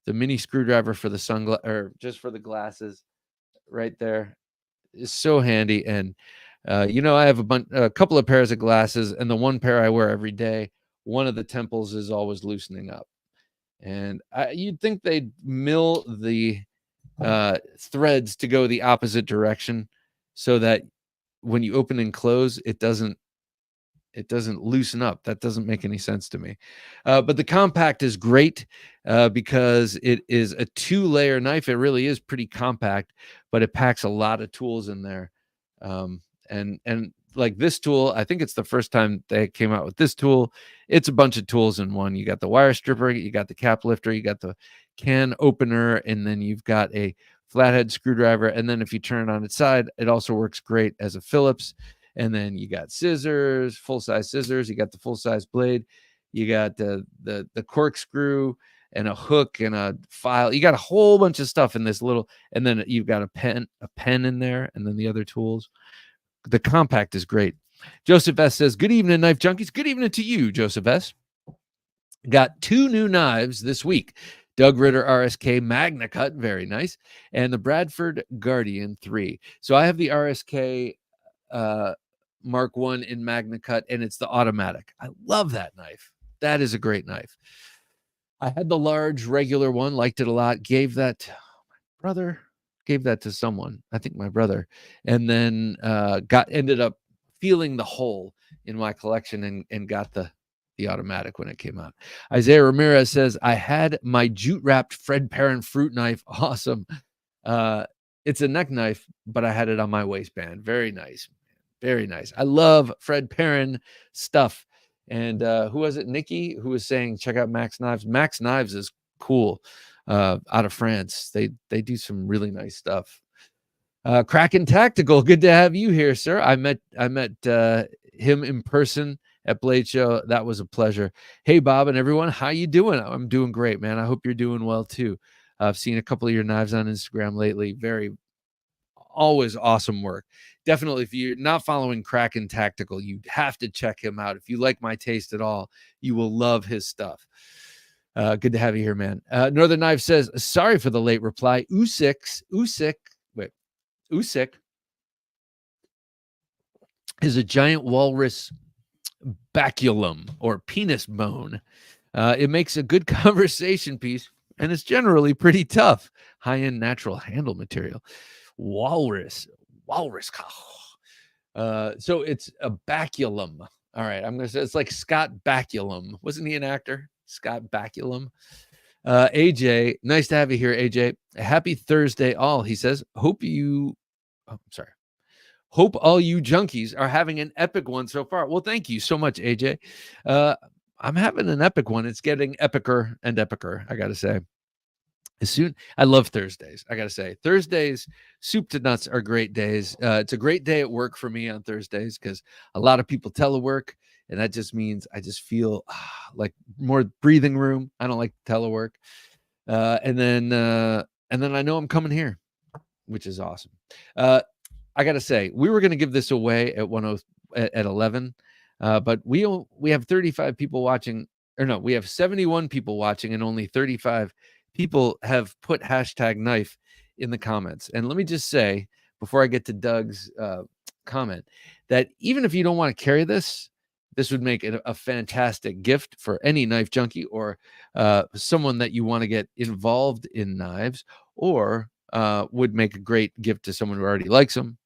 The mini screwdriver for the sunglass, or just for the glasses right there, is so handy. And I have a couple of pairs of glasses, and the one pair I wear every day, one of the temples is always loosening up. And you'd think they'd mill the threads to go the opposite direction so that when you open and close, it doesn't loosen up. That doesn't make any sense to me. But the compact is great because it is a 2-layer knife. It really is pretty compact, but it packs a lot of tools in there. and like this tool, I think it's the first time they came out with this tool. It's a bunch of tools in one. You got the wire stripper, you got the cap lifter, you got the can opener, and then you've got a flathead screwdriver. And then if you turn it on its side, it also works great as a Phillips. And then you got scissors, full-size scissors, you got the full-size blade, you got the corkscrew and a hook and a file. You got a whole bunch of stuff in this little, and then you've got a pen in there, and then the other tools. The compact is great. Joseph S says, good evening, Knife Junkies. Good evening to you, Joseph S. Got 2 new knives this week. Doug Ritter RSK Magna Cut, very nice, and the Bradford Guardian 3. So I have the RSK Mark 1 in Magna Cut, and it's the automatic. I love that knife. That is a great knife. I had the large regular one, liked it a lot, gave that to my brother, gave that to someone, I think my brother, and then ended up feeling the hole in my collection and got the automatic when it came out. Isaiah Ramirez says, I had my jute wrapped Fred Perrin fruit knife. Awesome. It's a neck knife, but I had it on my waistband. Very nice. Very nice. I love Fred Perrin stuff. And who was it? Nikki, who was saying, check out Max Knives. Max Knives is cool. Out of France. They do some really nice stuff. Kraken Tactical, good to have you here, sir. I met him in person at Blade Show. That was a pleasure. Hey, Bob and everyone, how you doing? I'm doing great, man. I hope you're doing well too. I've seen a couple of your knives on Instagram lately. Always awesome work. Definitely, if you're not following Kraken Tactical, you have to check him out. If you like my taste at all, you will love his stuff. Good to have you here, man. Northern Knife says, sorry for the late reply. Usyk is a giant walrus baculum or penis bone. It makes a good conversation piece, and it's generally pretty tough. High-end natural handle material. Walrus. So it's a baculum. All right, I'm gonna say it's like Scott Baculum. Wasn't he an actor? Scott Baculum. AJ, nice to have you here, AJ. Happy Thursday, all. He says, hope all you junkies are having an epic one so far. Well, thank you so much, AJ. I'm having an epic one. It's getting epicer and epicer, I gotta say. I love Thursdays. I gotta say, Thursdays, soup to nuts are great days. It's a great day at work for me on Thursdays because a lot of people telework, and that just means I just feel like more breathing room. I don't like telework, and then I know I'm coming here, which is awesome. I gotta say, we were gonna give this away at 11, but we have 35 people watching, or no, we have 71 people watching, and only 35 people have put #knife in the comments. And let me just say, before I get to Doug's comment, that even if you don't want to carry this would make it a fantastic gift for any knife junkie or someone that you want to get involved in knives, or would make a great gift to someone who already likes them.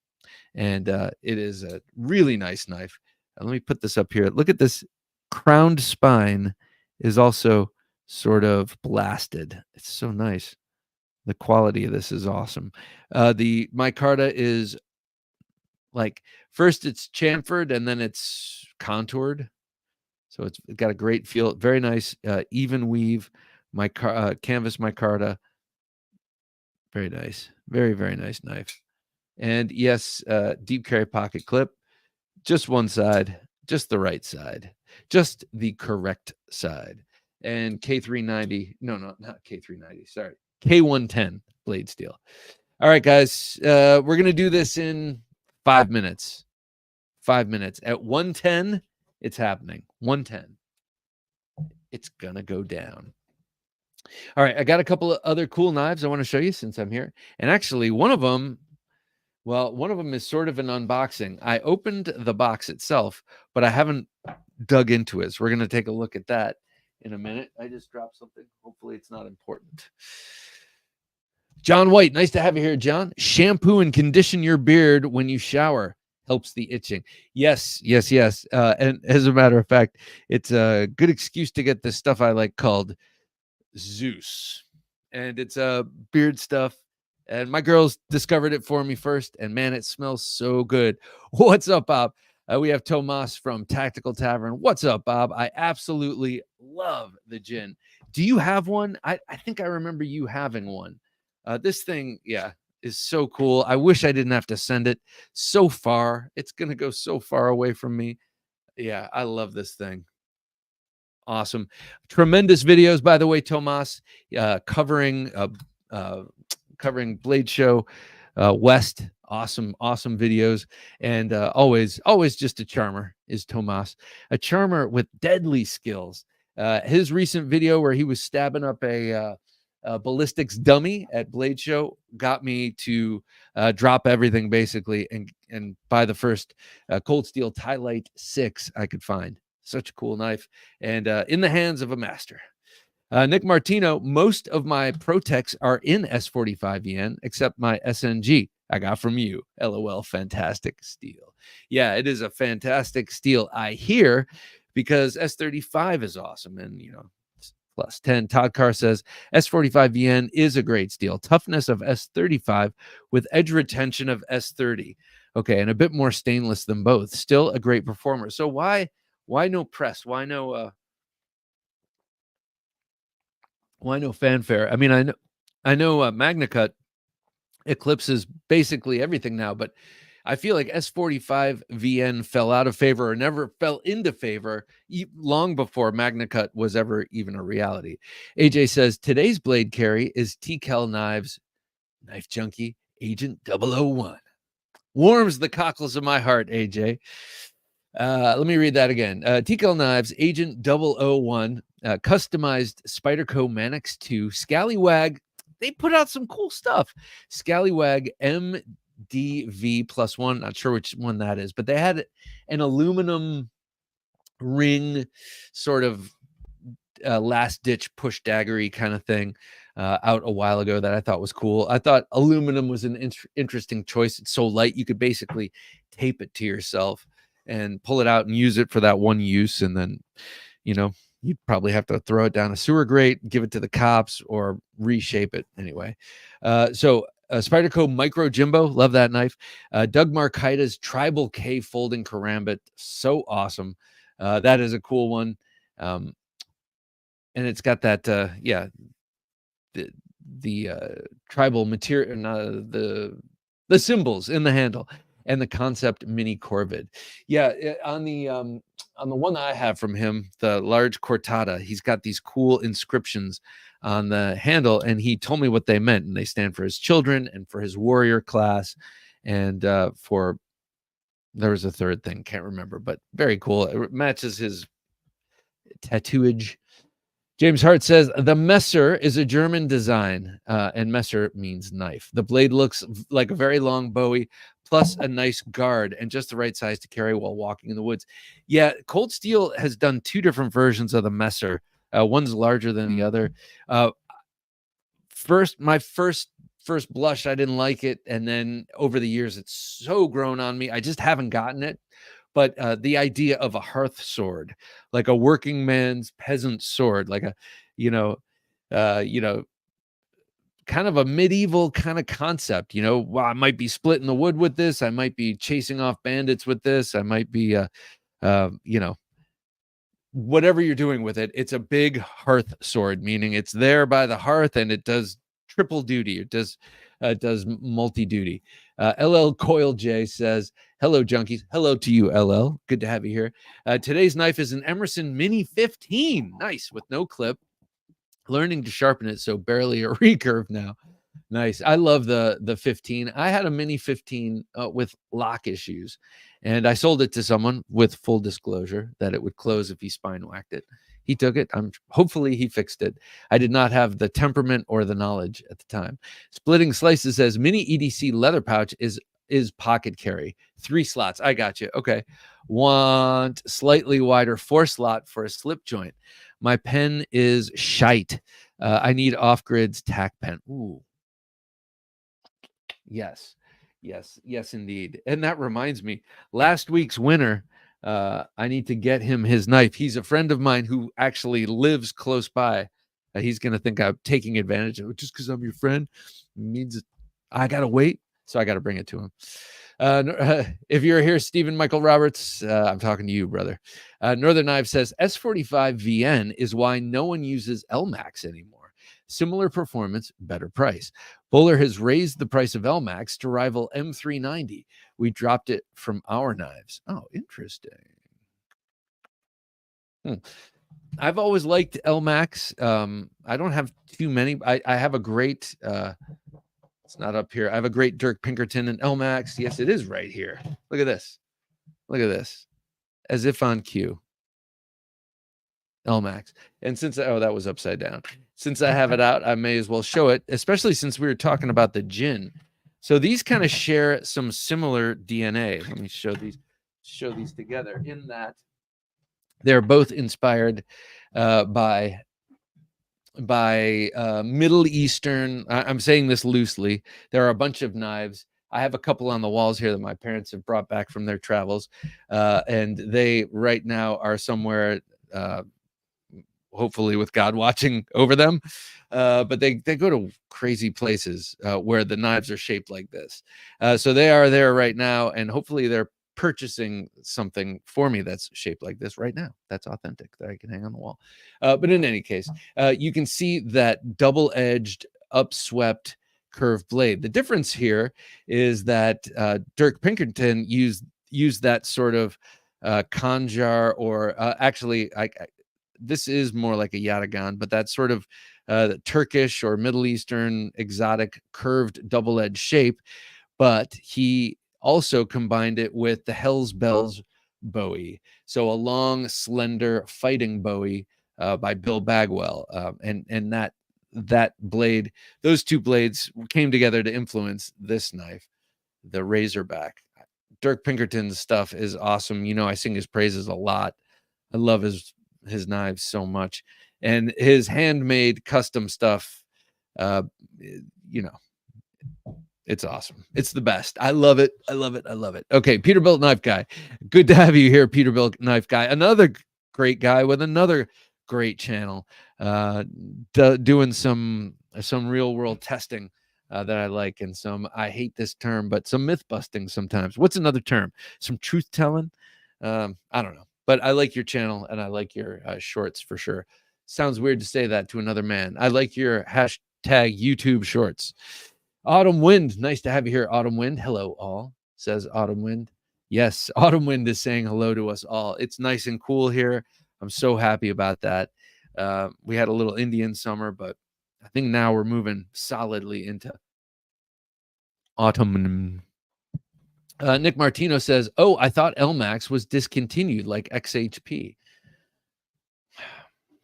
And it is a really nice knife. Let me put this up here. Look at this crowned spine is also sort of blasted. It's so nice. The quality of this is awesome. The micarta is like, first it's chamfered and then it's contoured. So it's got a great feel. Very nice, even weave, canvas micarta. Very nice. Very, very nice knife. And yes, deep carry pocket clip. Just one side, just the right side, just the correct side. And K390, no, not K390, sorry, K110 blade steel. All right, guys, we're going to do this in 5 minutes. 5 minutes. At 110, it's happening. 110. It's going to go down. All right, I got a couple of other cool knives I want to show you since I'm here. And actually, one of them is sort of an unboxing. I opened the box itself, but I haven't dug into it. So we're going to take a look at that in a minute. I just dropped something. Hopefully it's not important. John White, nice to have you here, John. Shampoo and condition your beard when you shower. Helps the itching. Yes. And as a matter of fact, it's a good excuse to get this stuff I like called Zeus. And it's beard stuff. And my girls discovered it for me first, and man, it smells so good. What's up, Bob? We have Tomas from Tactical Tavern. What's up, Bob? I absolutely love the gin. Do you have one? I think I remember you having one. This thing, yeah, is so cool. I wish I didn't have to send it so far. It's going to go so far away from me. Yeah, I love this thing. Awesome. Tremendous videos, by the way, Tomas, covering Blade Show West. Awesome videos. And always just a charmer is Tomas, a charmer with deadly skills. His recent video where he was stabbing up a ballistics dummy at Blade Show got me to drop everything basically and buy the first Cold Steel Tie Light 6 I could find. Such a cool knife, and in the hands of a master. Nick Martino, most of my Protex are in S45VN, except my SNG I got from you. LOL, fantastic steel. Yeah, it is a fantastic steel, I hear, because S35 is awesome. And, plus 10. Todd Carr says S45VN is a great steel. Toughness of S35 with edge retention of S30. Okay, and a bit more stainless than both. Still a great performer. So why no press? Why no fanfare? I mean, I know MagnaCut eclipses basically everything now, but I feel like S45VN fell out of favor or never fell into favor long before MagnaCut was ever even a reality. AJ says today's blade carry is TKL Knives Knife Junkie Agent 001. Warms the cockles of my heart, AJ. Let me read that again. TKL Knives Agent 001, customized Spyderco Manix 2, Scallywag. They put out some cool stuff. Scallywag MDV+1. Not sure which one that is, but they had an aluminum ring sort of last ditch push daggery kind of thing out a while ago that I thought was cool. I thought aluminum was an interesting choice. It's so light you could basically tape it to yourself and pull it out and use it for that one use, and then you'd probably have to throw it down a sewer grate, give it to the cops, or reshape it anyway. So Spyderco Micro Jimbo, love that knife. Doug Markita's Tribal K folding karambit, so awesome. That is a cool one. And it's got that the tribal material, the symbols in the handle, and the concept mini Corvid. Yeah, on the one that I have from him, the large Cortada, he's got these cool inscriptions on the handle, and he told me what they meant, and they stand for his children and for his warrior class, and for there was a third thing, can't remember, but very cool. It matches his tattooage. James Hart says the Messer is a German design, and Messer means knife. The blade looks like a very long Bowie, plus a nice guard and just the right size to carry while walking in the woods. Yeah, Cold Steel has done two different versions of the Messer. One's larger than the other. My first blush, I didn't like it, and then over the years, it's so grown on me. I just haven't gotten it. But the idea of a hearth sword, like a working man's peasant sword, like a, kind of a medieval kind of concept, well, I might be splitting the wood with this. I might be chasing off bandits with this. I might be, whatever you're doing with it. It's a big hearth sword, meaning it's there by the hearth and it does triple duty. It does multi-duty. LL Coil J says, hello, junkies. Hello to you, LL. Good to have you here. Today's knife is an Emerson Mini 15. Nice, with no clip. Learning to sharpen it, so barely a recurve now. Nice. I love the 15. I had a Mini 15 with lock issues, and I sold it to someone with full disclosure that it would close if he spine whacked it. He took it. Hopefully he fixed it. I did not have the temperament or the knowledge at the time. Splitting Slices says Mini EDC leather pouch is pocket carry. 3 slots. I got you. Okay. Want slightly wider 4 slot for a slip joint. My pen is shite. I need off-grids tack pen. Ooh. Yes, indeed. And that reminds me, last week's winner, I need to get him his knife. He's a friend of mine who actually lives close by. He's going to think I'm taking advantage of it just because I'm your friend. It means I gotta wait, so I gotta bring it to him. If you're here, Stephen Michael Roberts, I'm talking to you, brother. Northern Knife says S45 VN is why no one uses LMAX anymore. Similar performance, better price. Bowler has raised the price of LMAX to rival M390. We dropped it from our knives. Oh, interesting. I've always liked LMAX. I don't have too many. I have a great, it's not up here. I have a great Dirk Pinkerton and LMAX. Yes, it is right here. Look at this. Look at this. As if on cue. LMAX. And since, oh, that was upside down. Since I have it out, I may as well show it, especially since we were talking about the gin. So these kind of share some similar DNA. Let me show these together in that they're both inspired by Middle Eastern. I'm saying this loosely. There are a bunch of knives. I have a couple on the walls here that my parents have brought back from their travels, and they right now are somewhere, hopefully with God watching over them. But they go to crazy places where the knives are shaped like this. So they are there right now, and hopefully they're purchasing something for me that's shaped like this right now. That's authentic, that I can hang on the wall. But in any case, you can see that double-edged, upswept curved blade. The difference here is that Dirk Pinkerton used that sort of Kanjar, or actually, this is more like a Yatagan, but that sort of Turkish or Middle Eastern exotic curved double-edged shape. But he also combined it with the Hell's Bells Bowie. So a long, slender fighting Bowie by Bill Bagwell. And that blade, those two blades came together to influence this knife, the Razorback. Dirk Pinkerton's stuff is awesome. You know, I sing his praises a lot. I love his knives so much. And his handmade custom stuff, you know, it's awesome. It's the best. I love it. I love it. I love it. Okay, Peterbilt Knife Guy. Good to have you here, Peterbilt Knife Guy. Another great guy with another great channel, doing some real world testing that I like, and some, I hate this term, but some myth busting sometimes. What's another term? Some truth telling? I don't know. But I like your channel, and I like your shorts for sure. Sounds weird to say that to another man. I like your hashtag YouTube shorts. Autumn Wind, nice to have you here, Autumn Wind. Hello, all, says Autumn Wind. Yes, Autumn Wind is saying hello to us all. It's nice and cool here. I'm so happy about that. We had a little Indian summer, but I think now we're moving solidly into autumn. Nick Martino says, oh, I thought LMAX was discontinued like XHP.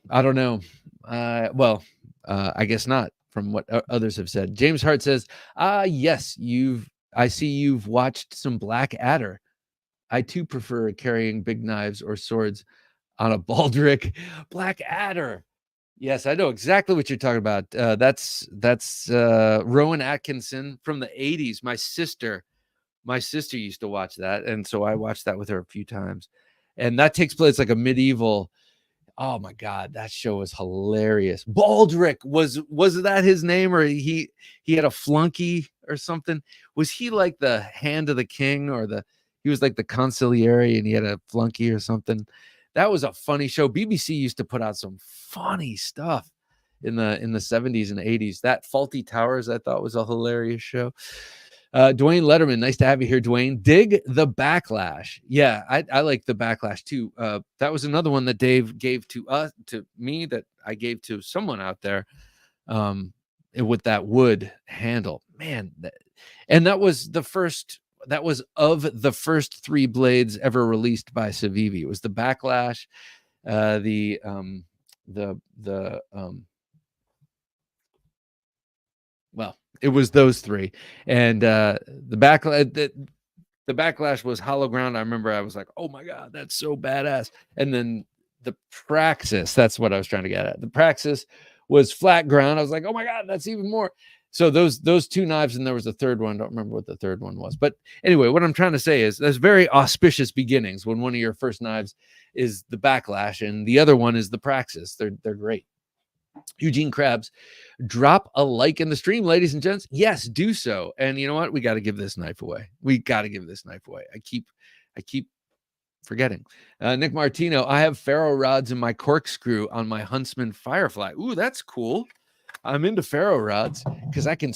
I don't know. Well, I guess not, from what others have said. James Hart says, yes, I see you've watched some Black Adder. I too prefer carrying big knives or swords on a baldric. Black Adder. Yes, I know exactly what you're talking about. That's Rowan Atkinson from the 80s. My sister used to watch that, and so I watched that with her a few times. And that takes place like a medieval. Oh my God, that show was hilarious. Baldric, was that his name, or he had a flunky or something? Was he like the hand of the king, or he was like the consigliere and he had a flunky or something? That was a funny show. BBC used to put out some funny stuff in the 70s and 80s. That Faulty Towers, I thought, was a hilarious show. Dwayne Letterman, nice to have you here, Dwayne. Dig the Backlash. Yeah, I like the Backlash too. That was another one that Dave gave to me, that I gave to someone out there, with that wood handle. Man, and that was the first. That was of the first 3 blades ever released by Civivi. It was the Backlash, well, it was those 3, and the Backlash was hollow ground. I remember I was like, oh my God, that's so badass. And then the Praxis, that's what I was trying to get at. The Praxis was flat ground. I was like, oh my God, that's even more. So those 2 knives, and there was a third one. I don't remember what the third one was. But anyway, what I'm trying to say is there's very auspicious beginnings when one of your first knives is the Backlash and the other one is the Praxis. They're great. Eugene Krabs, drop a like in the stream, ladies and gents. Yes, do so. And you know what? We got to give this knife away. We got to give this knife away. I keep forgetting. Nick Martino, I have ferro rods in my corkscrew on my Huntsman Firefly. Ooh, that's cool. I'm into ferro rods because I can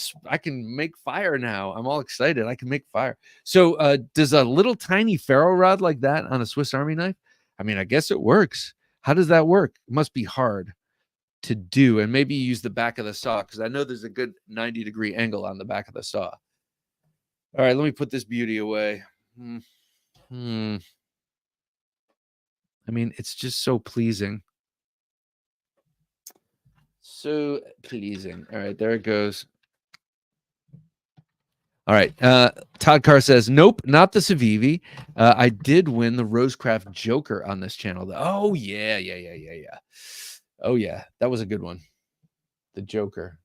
make fire now. I'm all excited. I can make fire. So does a little tiny ferro rod like that on a Swiss Army knife? I mean, I guess it works. How does that work? It must be hard to do. And maybe use the back of the saw because I know there's a good 90-degree angle on the back of the saw. All right, let me put this beauty away. I mean, it's just so pleasing. So pleasing. All right, there it goes. All right. Todd Carr says, nope, not the Civivi. I did win the Rosecraft Joker on this channel. Oh, yeah. Oh, yeah. That was a good one. The Joker.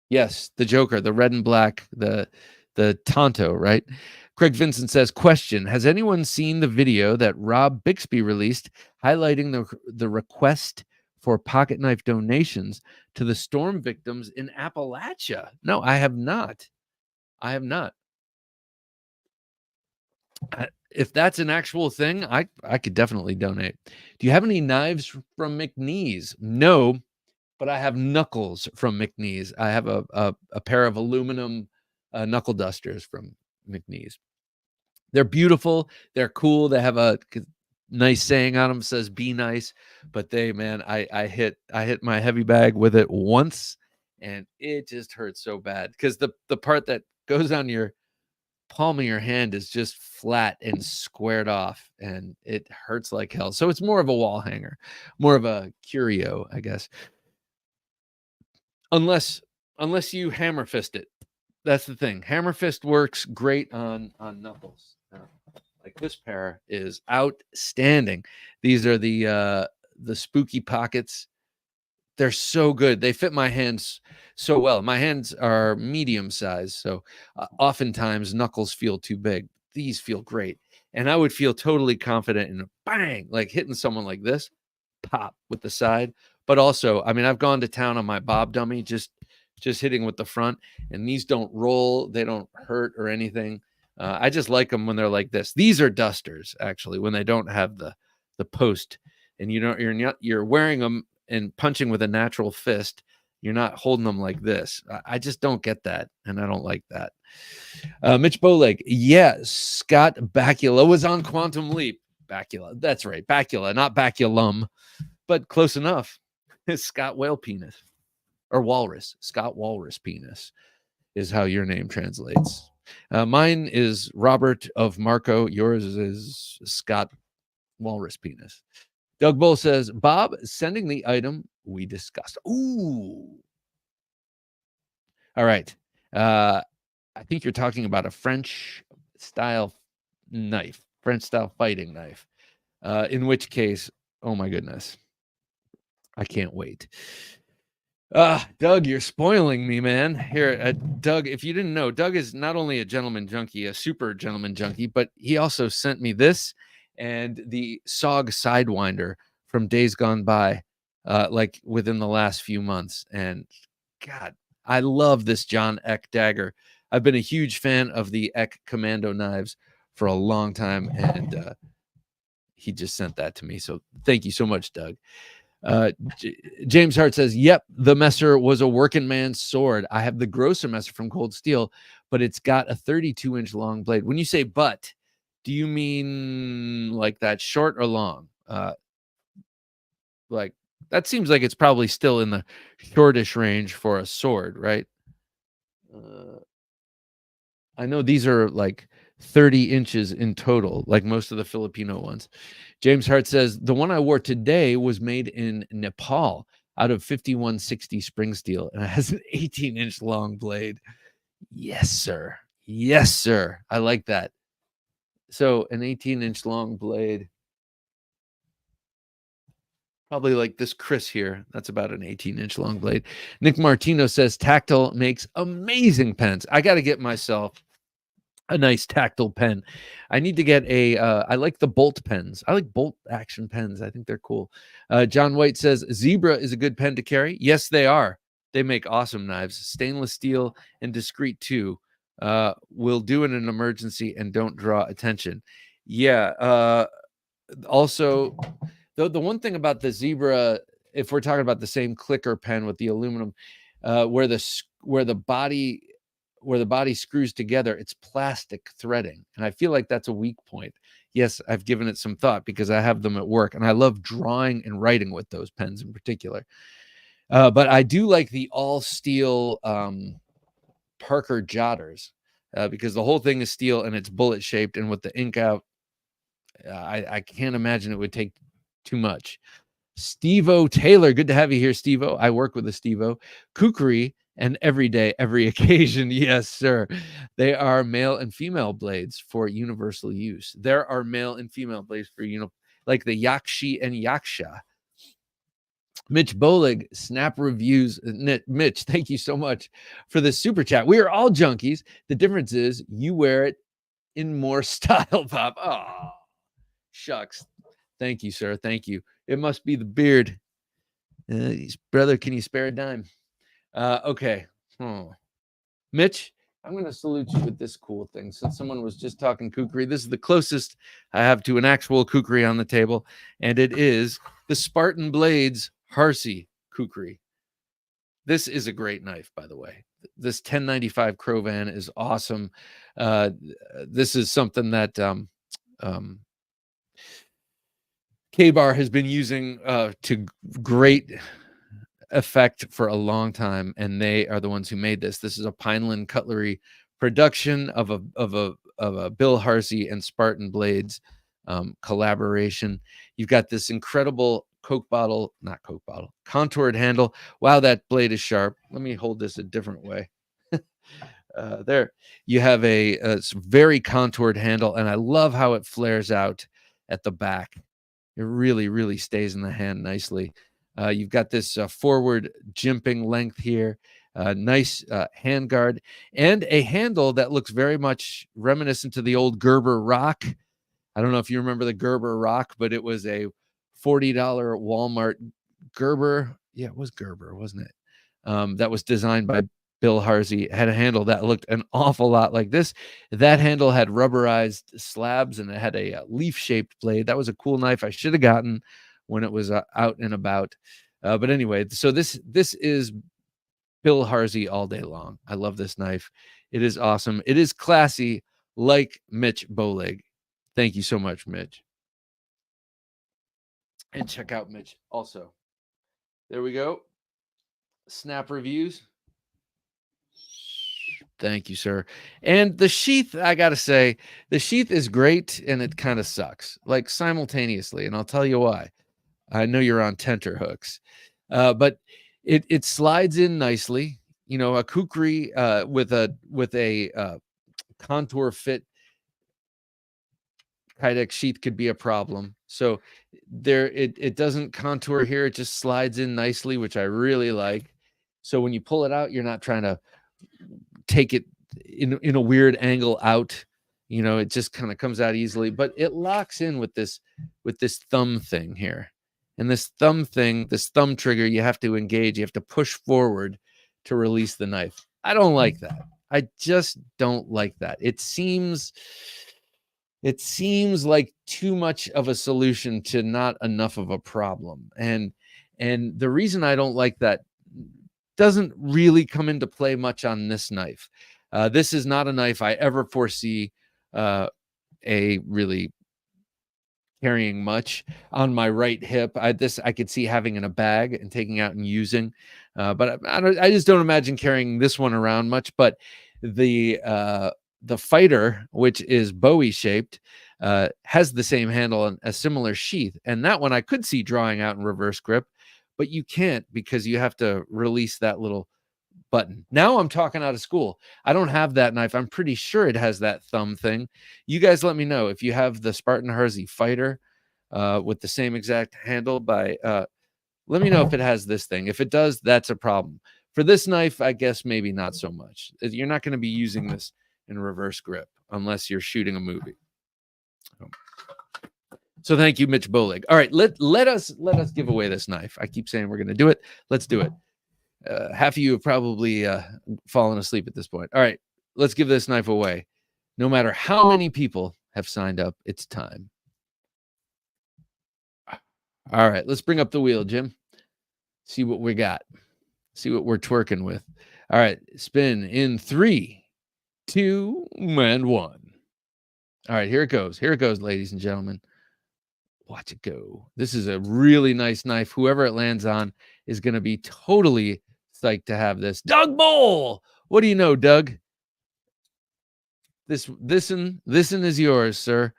Yes, the Joker, the red and black, the Tonto, right? Craig Vincent says, question, has anyone seen the video that Rob Bixby released highlighting the request for pocket knife donations to the storm victims in Appalachia? No, I have not. If that's an actual thing, I could definitely donate. Do you have any knives from McNeese? No, but I have knuckles from McNeese. I have a pair of aluminum knuckle dusters from McNeese. They're beautiful. They're cool. They have a nice saying on them, says "Be nice." But I hit my heavy bag with it once, and it just hurts so bad because the part that goes on your palm of your hand is just flat and squared off, and it hurts like hell. So it's more of a wall hanger, more of a curio, I guess. Unless you hammer fist it. That's the thing. Hammer fist works great on knuckles. Like this pair is outstanding. These are the spooky pockets. They're so good. They fit my hands so well. My hands are medium size, so oftentimes knuckles feel too big. These feel great. And I would feel totally confident in bang, like hitting someone like this, pop with the side. But also, I mean, I've gone to town on my Bob dummy, just hitting with the front, and these don't roll. They don't hurt or anything. I just like them when they're like this. These are dusters, actually, when they don't have the post, and you're wearing them and punching with a natural fist. You're not holding them like this. I just don't get that, and I don't like that. Mitch Bowleg, yeah, Scott Bakula was on Quantum Leap. Bakula, that's right, Bakula, not Baculum, but close enough. It's Scott Whale Penis, or Walrus. Scott Walrus Penis is how your name translates. Mine is Robert of Marco. Yours is Scott Walrus Penis. Doug Bull says, Bob, sending the item we discussed. Ooh. All right. I think you're talking about a French-style knife, French-style fighting knife, in which case, oh my goodness, I can't wait. Doug, you're spoiling me, man. Here, Doug, if you didn't know, Doug is not only a gentleman junkie, a super gentleman junkie, but he also sent me this and the SOG Sidewinder from Days Gone By, like within the last few months. And God, I love this John Eck dagger. I've been a huge fan of the Eck Commando knives for a long time, and he just sent that to me. So thank you so much, Doug. James Hart says, yep, the Messer was a working man's sword. I have the Grosser Messer from Cold Steel, but it's got a 32-inch long blade. When you say but, do you mean like that short or long? Like that seems like it's probably still in the shortish range for a sword, right? I know these are like 30 inches in total, like most of the Filipino ones. James Hart says, the one I wore today was made in Nepal out of 5160 spring steel, and it has an 18-inch long blade. Yes, sir. Yes, sir. I like that. So an 18-inch long blade, probably like this Chris here. That's about an 18-inch long blade. Nick Martino says, Tactile makes amazing pens. I got to get myself a nice tactile pen. I need to get a I like the bolt pens. I like bolt action pens. I think they're cool. John White says Zebra is a good pen to carry. Yes, they are. They make awesome knives. Stainless steel and discreet too. Will do in an emergency and don't draw attention. Yeah. Also, the one thing about the Zebra, if we're talking about the same clicker pen with the aluminum, where the body screws together, it's plastic threading, and I feel like that's a weak point. Yes, I've given it some thought because I have them at work, and I love drawing and writing with those pens in particular. But I do like the all steel Parker Jotters because the whole thing is steel and it's bullet shaped, and with the ink out, I can't imagine it would take too much. Steve-O Taylor, good to have you here, Steve-O. I work with a Steve-O. Kukri and every day, every occasion. Yes, sir. They are male and female blades for universal use. There are male and female blades for, like the Yakshi and Yaksha. Mitch Bolig, Snap Reviews. Mitch, thank you so much for the super chat. We are all junkies. The difference is you wear it in more style, Pop. Oh, shucks. Thank you, sir. Thank you. It must be the beard. Brother, can you spare a dime? Okay. Mitch, I'm going to salute you with this cool thing. Since someone was just talking kukri, this is the closest I have to an actual kukri on the table, and it is the Spartan Blades Harsey kukri. This is a great knife, by the way. This 1095 Crovan is awesome. This is something that K-Bar has been using to great effect for a long time, and they are the ones who made this. This is a Pineland Cutlery production of a Bill Harsey and Spartan Blades collaboration. You've got this incredible contoured handle. Wow, that blade is sharp. Let me hold this a different way. There you have a very contoured handle, and I love how it flares out at the back. It really, really stays in the hand nicely. You've got this forward jimping length here, nice hand guard, and a handle that looks very much reminiscent to the old Gerber Rock. I don't know if you remember the Gerber Rock, but it was a $40 Walmart Gerber. Yeah, it was Gerber, wasn't it? That was designed by Bill Harsey. Had a handle that looked an awful lot like this. That handle had rubberized slabs and it had a leaf-shaped blade. That was a cool knife I should have gotten when it was out and about. But anyway, so this is Bill Harsey all day long. I love this knife. It is awesome. It is classy, like Mitch Bolig. Thank you so much, Mitch. And check out Mitch also. There we go. Snap Reviews. Thank you, sir. And the sheath, I got to say, the sheath is great and it kind of sucks, like simultaneously. And I'll tell you why. I know you're on tenter hooks, but it slides in nicely. You know, a kukri with a contour fit Kydex sheath could be a problem. So there, it doesn't contour here. It just slides in nicely, which I really like. So when you pull it out, you're not trying to take it in a weird angle out. You know, it just kind of comes out easily, but it locks in with this thumb thing here. And this thumb trigger, you have to engage. You have to push forward to release the knife. I don't like that. I just don't like that. It seems like too much of a solution to not enough of a problem. And the reason I don't like that doesn't really come into play much on this knife. This is not a knife I ever foresee a really carrying much on my right hip. I could see having in a bag and taking out and using, but I just don't imagine carrying this one around much. But the fighter, which is Bowie shaped, has the same handle and a similar sheath, and that one I could see drawing out in reverse grip, but you can't because you have to release that little button. Now I'm talking out of school. I don't have that knife. I'm pretty sure it has that thumb thing. You guys let me know if you have the Spartan Harsey fighter with the same exact handle by let me know if it has this thing. If it does, that's a problem. For this knife, I guess maybe not so much. You're not going to be using this in reverse grip unless you're shooting a movie. So thank you, Mitch Bolig. All right, let us give away this knife. I keep saying we're going to do it. Let's do it. Half of you have probably fallen asleep at this point. All right, let's give this knife away. No matter how many people have signed up, it's time. All right, let's bring up the wheel, Jim. See what we got. See what we're twerking with. All right, spin in 3, 2, and 1. All right, here it goes. Here it goes, ladies and gentlemen. Watch it go. This is a really nice knife. Whoever it lands on is going to be totally psyched to have this. Doug Bowl. What do you know, Doug? This one is yours, sir.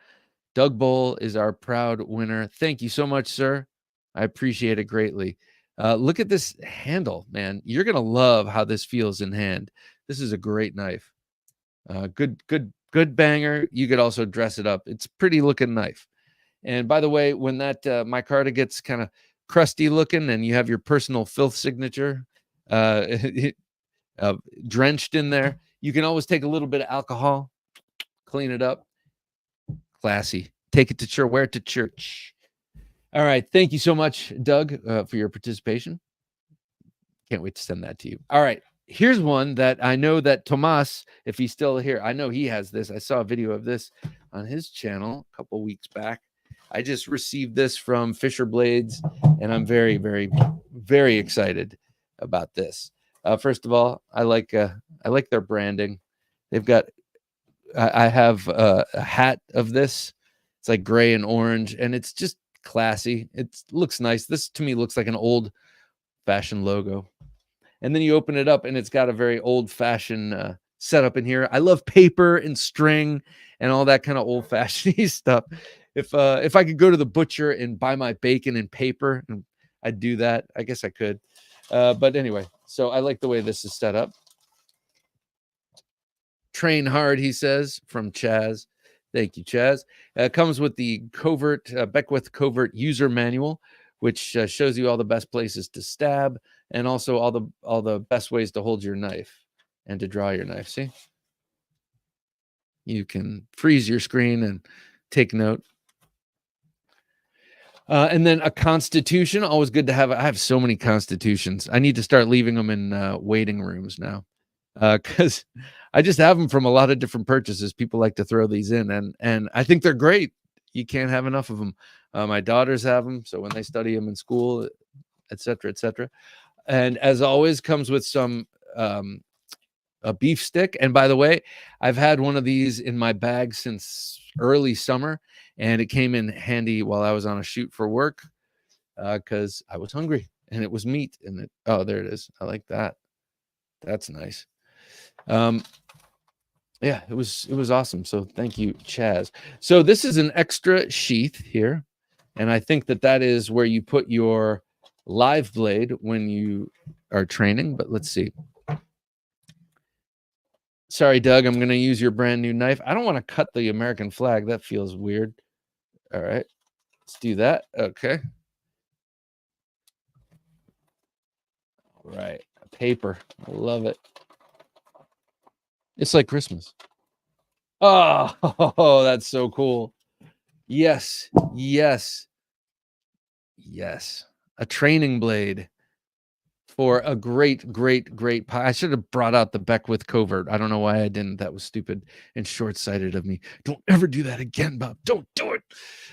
Doug Bowl is our proud winner. Thank you so much, sir. I appreciate it greatly. Look at this handle, man. You're going to love how this feels in hand. This is a great knife. Good banger. You could also dress it up. It's a pretty looking knife. And by the way, when that micarta gets kind of crusty looking and you have your personal filth signature drenched in there, you can always take a little bit of alcohol, clean it up. Classy. Take it to church. Wear it to church. All right. Thank you so much, Doug, for your participation. Can't wait to send that to you. All right. Here's one that I know that Tomas, if he's still here, I know he has this. I saw a video of this on his channel a couple weeks back. I just received this from Fisher Blades, and I'm very, very, very excited about this. First of all, I like their branding. They've got. I have a hat of this. It's like gray and orange, and it's just classy. It looks nice. This to me looks like an old-fashioned logo. And then you open it up, and it's got a very old-fashioned setup in here. I love paper and string and all that kind of old-fashioned stuff. If I could go to the butcher and buy my bacon in paper, I'd do that. I guess I could. But anyway, so I like the way this is set up. Train hard, he says, from Chaz. Thank you, Chaz. Comes with the Beckwith Covert User Manual, which shows you all the best places to stab and also all the best ways to hold your knife and to draw your knife. See? You can freeze your screen and take note. And then a constitution, always good to have. I have so many constitutions. I need to start leaving them in waiting rooms now because I just have them from a lot of different purchases. People like to throw these in, and I think they're great. You can't have enough of them. My daughters have them, so when they study them in school, et cetera, et cetera. And as always, comes with some a beef stick. And by the way, I've had one of these in my bag since early summer. And it came in handy while I was on a shoot for work because I was hungry and it was meat. And oh, there it is. I like that. That's nice. Yeah, it was awesome. So thank you, Chaz. So this is an extra sheath here. And I think that is where you put your live blade when you are training. But let's see. Sorry, Doug, I'm going to use your brand new knife. I don't want to cut the American flag. That feels weird. All right, let's do that. Okay. All right, paper. I love it. It's like Christmas. Oh, that's so cool. Yes, yes, yes. A training blade for a great. I should have brought out the Beckwith Covert. I don't know why I didn't. That was stupid and short-sighted of me. Don't ever do that again, Bob. Don't do it.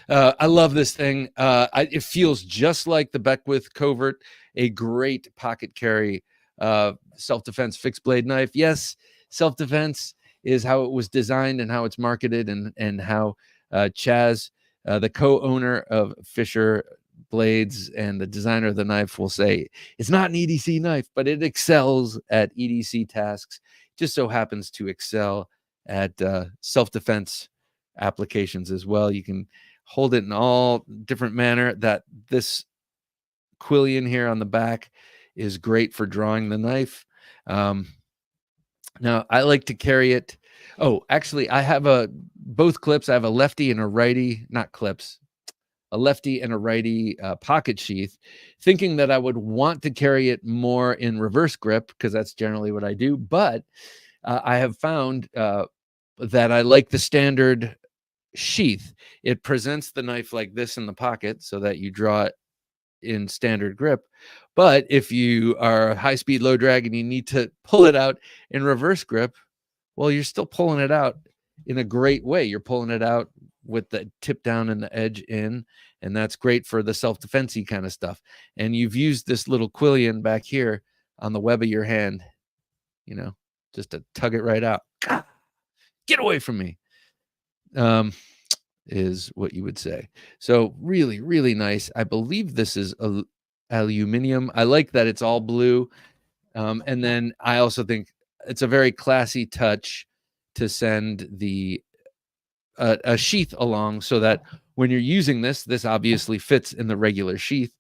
I love this thing. It feels just like the Beckwith Covert, a great pocket carry self-defense fixed blade knife. Yes, self-defense is how it was designed and how it's marketed, and how Chaz, the co-owner of Fisher Blades and the designer of the knife, will say it's not an EDC knife, but it excels at EDC tasks. Just so happens to excel at self-defense applications as well. You can hold it in all different manner. That this quillion here on the back is great for drawing the knife. Now I like to carry it. Oh, actually, I have both clips. I have a lefty and a righty, not clips, a lefty and a righty pocket sheath, thinking that I would want to carry it more in reverse grip because that's generally what I do. But I have found that I like the standard sheath. It presents the knife like this in the pocket so that you draw it in standard grip. But if you are high speed, low drag, and you need to pull it out in reverse grip, well, you're still pulling it out in a great way. You're pulling it out with the tip down and the edge in, and that's great for the self-defense-y kind of stuff. And you've used this little quillion back here on the web of your hand, just to tug it right out. Get away from me. Is what you would say. So really, really nice. I believe this is aluminum. I like that it's all blue. And then I also think it's a very classy touch to send a sheath along so that when you're using this obviously fits in the regular sheath.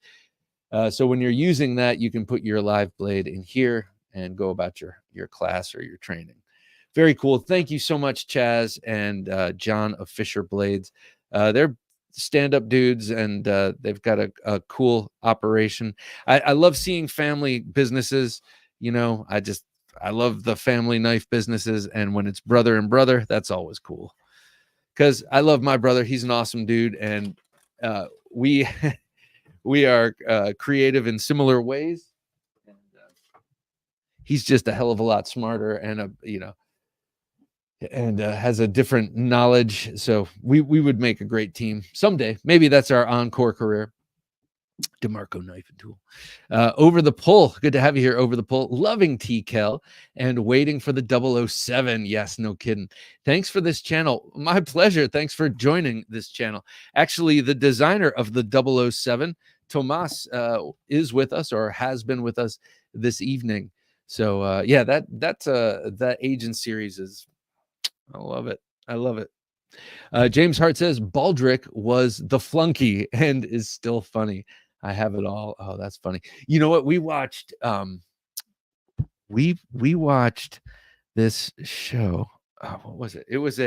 So when you're using that, you can put your live blade in here and go about your class or your training. Very cool. Thank you so much, Chaz and John of Fisher Blades. They're stand-up dudes, and they've got a cool operation. I love seeing family businesses. I love the family knife businesses, and when it's brother and brother, that's always cool. Because I love my brother. He's an awesome dude, and we we are creative in similar ways. And he's just a hell of a lot smarter and has a different knowledge. So we would make a great team someday. Maybe that's our encore career. DeMarco Knife and Tool. Over the Pull. Good to have you here, Over the Pull. Loving T-Kel and waiting for the 007. Yes, no kidding. Thanks for this channel. My pleasure. Thanks for joining this channel. Actually, the designer of the 007, Tomas, is with us or has been with us this evening. So yeah, that Agent series is, I love it. I love it. James Hart says Baldric was the flunky and is still funny. I have it all. Oh, that's funny. You know what? We watched we watched this show. What was it? It was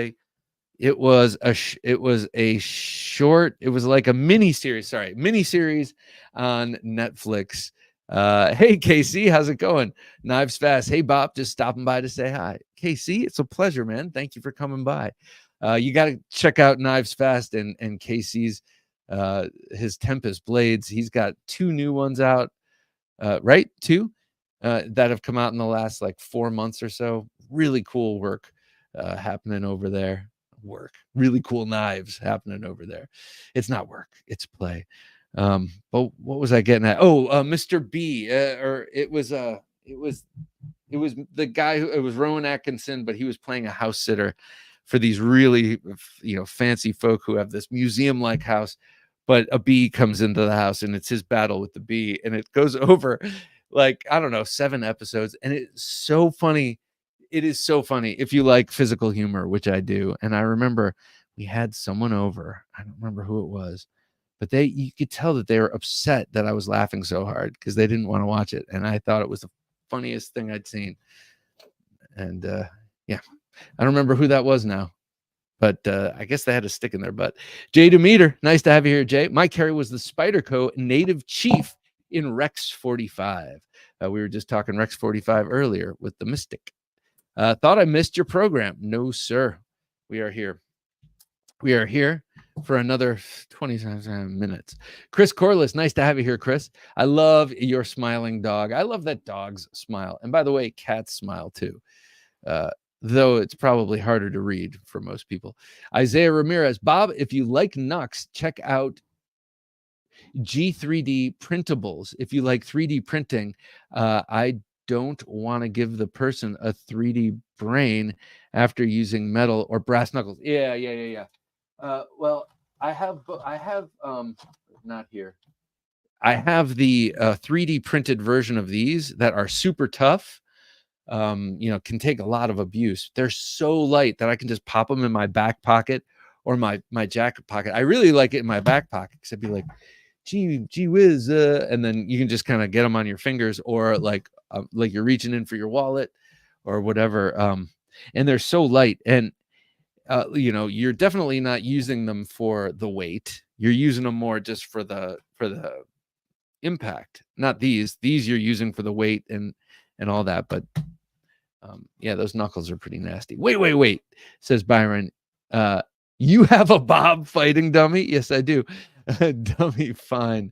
like a mini series on Netflix. Hey KC, how's it going? Knives Fast. Hey Bob, just stopping by to say hi. KC, it's a pleasure, man. Thank you for coming by. You got to check out Knives Fast and KC's his Tempest blades. He's got 2 new ones out, right? 2 that have come out in the last like 4 months or so. Really cool work happening over there. Really cool knives happening over there. It's not work, it's play. But what was I getting at? Mr. B, or it was the guy it was Rowan Atkinson, but he was playing a house sitter for these really fancy folk who have this museum like house, but a bee comes into the house and it's his battle with the bee, and it goes over like, I don't know, 7 episodes, and it's so funny. It is so funny if you like physical humor, which I do. And I remember we had someone over. I don't remember who it was, but you could tell that they were upset that I was laughing so hard because they didn't want to watch it. And I thought it was the funniest thing I'd seen. And yeah, I don't remember who that was now, but I guess they had a stick in their butt. Jay Demeter, nice to have you here, Jay. Mike Carey was the Spyderco native chief in Rex 45. We were just talking Rex 45 earlier with the Mystic. Thought I missed your program. No, sir. We are here. We are here for another 27 minutes. Chris Corliss, nice to have you here, Chris. I love your smiling dog. I love that dog's smile. And by the way, cats smile too. Though it's probably harder to read for most people. Isaiah Ramirez, Bob, if you like Nux, check out G3D printables. If you like 3D printing, I don't want to give the person a 3D brain after using metal or brass knuckles. Yeah. Well, I have not here. I have the 3D printed version of these that are super tough. Can take a lot of abuse. They're so light that I can just pop them in my back pocket or my jacket pocket. I really like it in my back pocket because I'd be like, gee whiz, and then you can just kind of get them on your fingers, or like you're reaching in for your wallet or whatever. And they're so light, and you're definitely not using them for the weight. You're using them more just for the impact. Not these you're using for the weight and all that. But Yeah, those knuckles are pretty nasty. Wait, says Byron. You have a Bob fighting dummy? Yes, I do. Dummy, fine.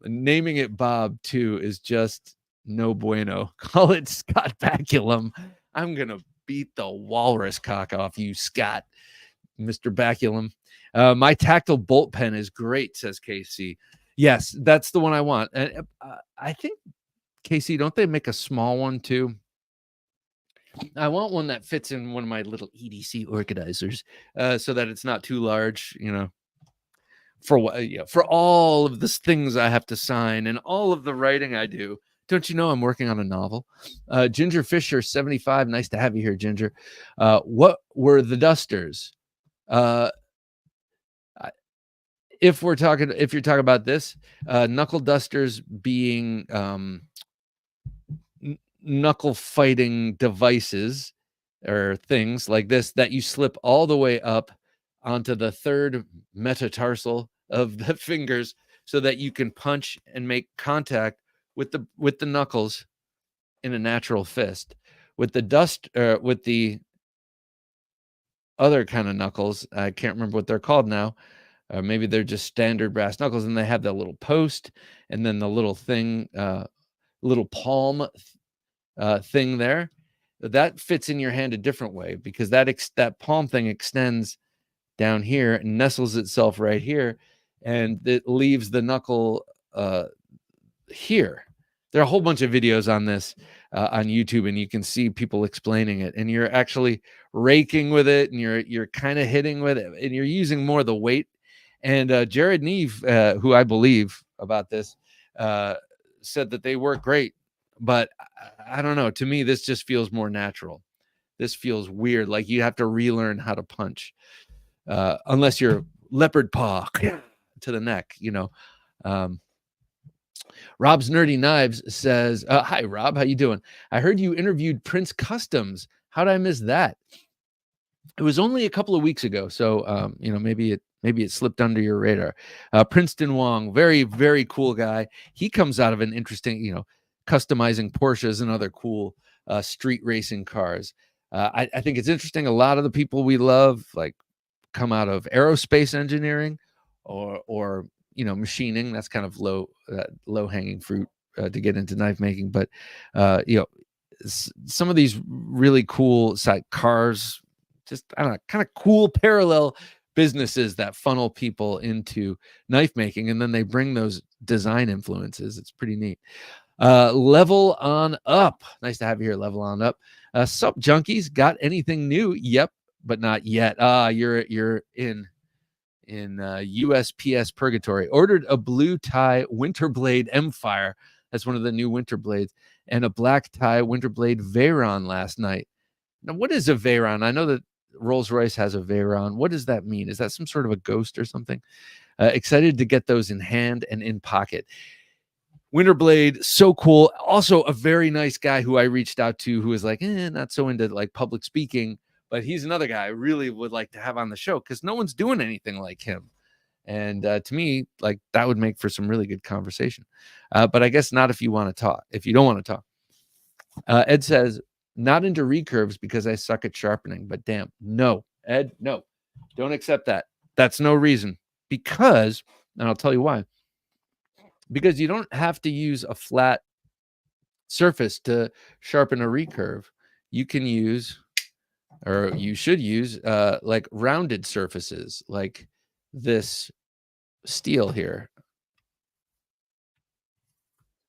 Naming it Bob too is just no bueno. Call it Scott Baculum. I'm gonna beat the walrus cock off you, Scott, Mr. Baculum. My tactile bolt pen is great, says KC. Yes, that's the one I want. And I think KC, don't they make a small one too? I want one that fits in one of my little EDC organizers, so that it's not too large, for what, for all of the things I have to sign and all of the writing I do. Don't you know I'm working on a novel? Ginger Fisher 75, nice to have you here, Ginger. What were the dusters? If you're talking about this, knuckle dusters being knuckle fighting devices or things like this that you slip all the way up onto the third metatarsal of the fingers so that you can punch and make contact with the knuckles in a natural fist. With the other kind of knuckles, I can't remember what they're called now. Maybe they're just standard brass knuckles, and they have that little post and then the little thing, little palm thing there. That fits in your hand a different way because that palm thing extends down here and nestles itself right here, and it leaves the knuckle here. There are a whole bunch of videos on this on YouTube, and you can see people explaining it. And you're actually raking with it, and you're kind of hitting with it, and you're using more of the weight. And Jared Neve, who I believe about this, said that they work great. But I don't know. To me, this just feels more natural. This feels weird. Like you have to relearn how to punch, unless you're leopard paw to the neck, Rob's Nerdy Knives says, hi, Rob. How you doing? I heard you interviewed Prince Customs. How did I miss that? It was only a couple of weeks ago. So, maybe it slipped under your radar. Princeton Wong, very, very cool guy. He comes out of an interesting, customizing Porsches and other cool street racing cars. I think it's interesting. A lot of the people we love, like, come out of aerospace engineering or machining. That's kind of low hanging fruit to get into knife making. But some of these really cool cars, just I don't know, kind of cool parallel businesses that funnel people into knife making, and then they bring those design influences. It's pretty neat. Level on Up, nice to have you here. Level on Up. Sup junkies, got anything new? Yep, but not yet. You're in USPS purgatory. Ordered a blue tie Winterblade M-Fire. That's one of the new winter blades, and a black tie Winterblade Veyron last night. Now, what is a Veyron? I know that Rolls-Royce has a Veyron. What does that mean? Is that some sort of a ghost or something? Excited to get those in hand and in pocket. Winterblade, so cool. Also a very nice guy who I reached out to, who was like, not so into like public speaking, but he's another guy I really would like to have on the show because no one's doing anything like him. And to me, like, that would make for some really good conversation. But I guess not if you want to talk. If you don't want to talk. Ed says, not into recurves because I suck at sharpening, but damn, no, Ed, no, don't accept that. That's no reason. Because, and I'll tell you why. Because you don't have to use a flat surface to sharpen a recurve. You can use, or you should use, like rounded surfaces, like this steel here.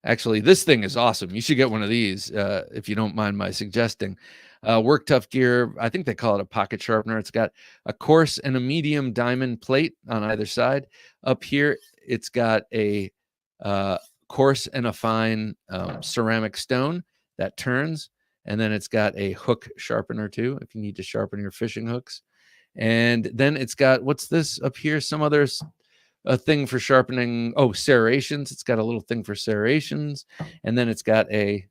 Actually, this thing is awesome. You should get one of these if you don't mind my suggesting. Work Tough Gear, I think they call it a pocket sharpener. It's got a coarse and a medium diamond plate on either side. Up here, it's got a coarse and a fine ceramic stone that turns. And then it's got a hook sharpener too, if you need to sharpen your fishing hooks. And then it's got, what's this up here? Some others. A thing for sharpening. Oh, serrations. It's got a little thing for serrations. And then it's got a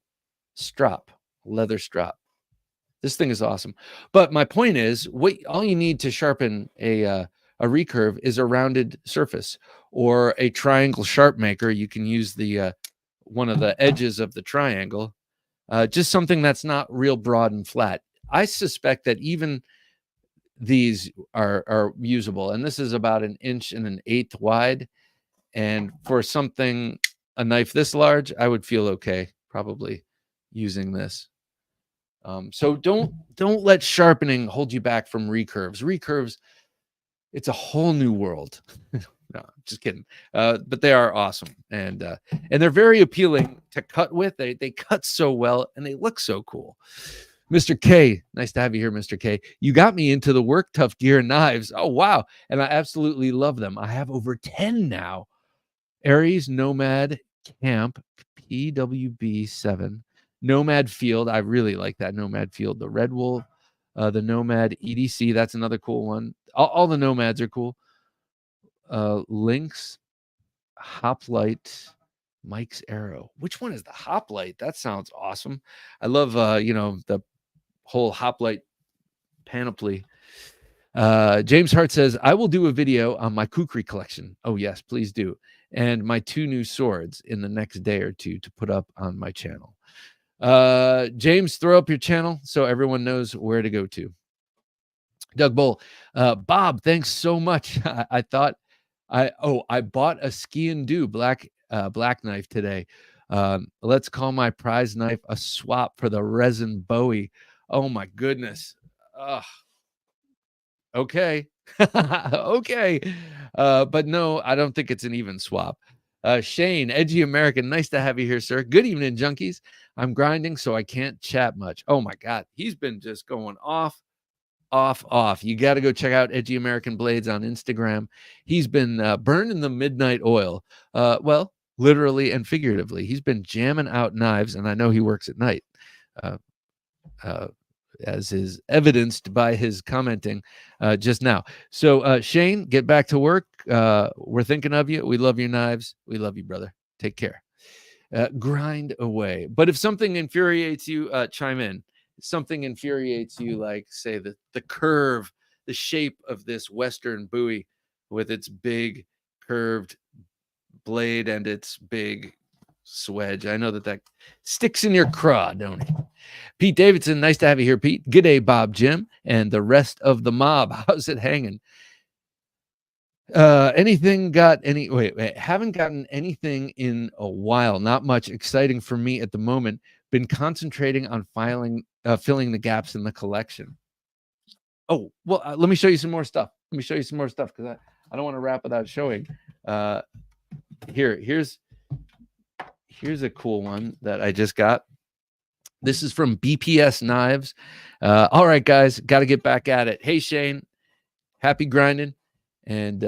strap, leather strap. This thing is awesome. But my point is, all you need to sharpen a recurve is a rounded surface or a triangle sharp maker. You can use the one of the edges of the triangle just something that's not real broad and flat. I suspect that even these are usable, and this is about 1 1/8 wide. And for something, a knife this large, I would feel okay probably using this. So don't let sharpening hold you back from recurves. Recurves, it's a whole new world. No, just kidding. But they are awesome, and they're very appealing to cut with. They cut so well, and they look so cool. Mr. K, nice to have you here, Mr. K. You got me into the Work Tough gear knives. Oh wow, and I absolutely love them. I have over 10 now. Aries Nomad Camp PWB7 Nomad Field. I really like that Nomad Field. The Red Wolf, the Nomad EDC. That's another cool one. All the Nomads are cool. Lynx, Hoplite, Mike's Arrow. Which one is the Hoplite? That sounds awesome. I love the whole Hoplite panoply. James Hart says, I will do a video on my kukri collection. Oh yes, please do. And my 2 new swords in the next day or two to put up on my channel. James, throw up your channel so everyone knows where to go to. Doug Bull, Bob, thanks so much. I thought I bought a Ski and Do black knife today. Let's call my prize knife a swap for the resin Bowie. Oh my goodness. Okay. Okay. But no, I don't think it's an even swap. Shane, Edgy American, nice to have you here, sir. Good evening, junkies. I'm grinding, so I can't chat much. Oh my God, he's been just going off. You got to go check out Edgy American Blades on Instagram. He's been burning the midnight oil. Well, literally and figuratively. He's been jamming out knives, and I know he works at night. As is evidenced by his commenting just now. So, Shane, get back to work. We're thinking of you. We love your knives. We love you, brother. Take care. Grind away. But if something infuriates you, chime in. If something infuriates you, like, say, the curve, the shape of this Western Bowie with its big curved blade and its big swedge. I know that sticks in your craw, don't it? Pete Davidson, nice to have you here, Pete. G'day, Bob, Jim, and the rest of the mob. How's it hanging? Anything got any? Wait, haven't gotten anything in a while. Not much exciting for me at the moment. Been concentrating on filling the gaps in the collection. Oh, well, let me show you some more stuff. Because I don't want to wrap without showing. Here's a cool one that I just got. This is from BPS Knives. All right, guys, got to get back at it. Hey, Shane, happy grinding, and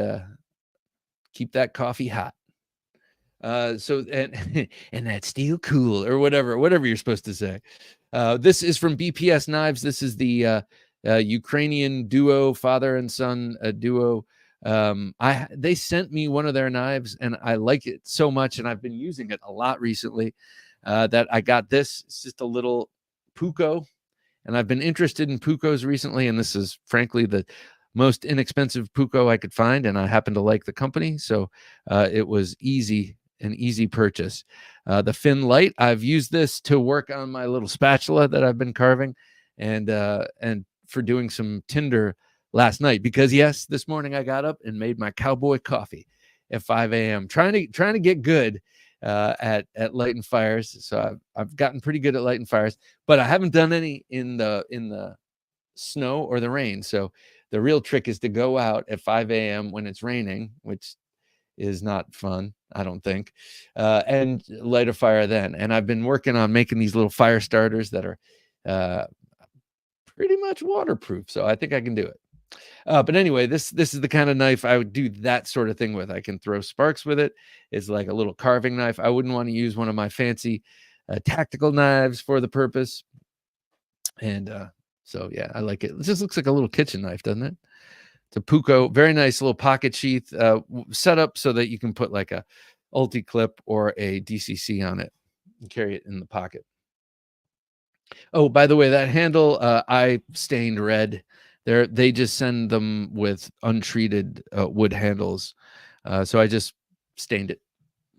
keep that coffee hot. So and that's still cool, or whatever you're supposed to say. This is from BPS Knives. This is the Ukrainian duo, father and son duo. They sent me one of their knives, and I like it so much, and I've been using it a lot recently. That I got this. It's just a little Puko, and I've been interested in Pukos recently, and this is frankly the most inexpensive Puko I could find, and I happen to like the company, so it was an easy purchase. The Fin Light, I've used this to work on my little spatula that I've been carving, and for doing some tinder last night, because yes, this morning I got up and made my cowboy coffee at 5 a.m. trying to get good at lighting fires. So I've gotten pretty good at lighting fires, but I haven't done any in the snow or the rain. So the real trick is to go out at 5 a.m. when it's raining, which is not fun, I don't think, and light a fire then. And I've been working on making these little fire starters that are pretty much waterproof, so I think I can do it. But anyway, this is the kind of knife I would do that sort of thing with. I can throw sparks with it. It's like a little carving knife. I wouldn't want to use one of my fancy tactical knives for the purpose. And so, yeah, I like it. It just looks like a little kitchen knife, doesn't it? It's a Puko, very nice little pocket sheath set up so that you can put like a ulti clip or a DCC on it and carry it in the pocket. Oh, by the way, that handle I stained red. They just send them with untreated wood handles, so I just stained it.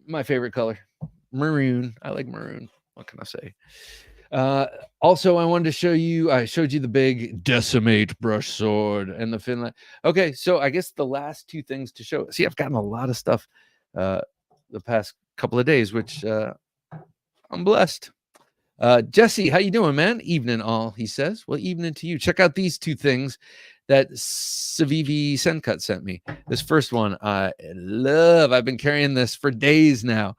My favorite color, maroon. I like maroon. What can I say? Also, I wanted to show you, I showed you the big Decimate brush sword and the Finland. Okay, so I guess the last two things to show. See, I've gotten a lot of stuff the past couple of days, which I'm blessed. Jesse, how you doing, man? Evening all, he says. Well, evening to you. Check out these two things that Civivi Sencut sent me. This first one I love. I've been carrying this for days now.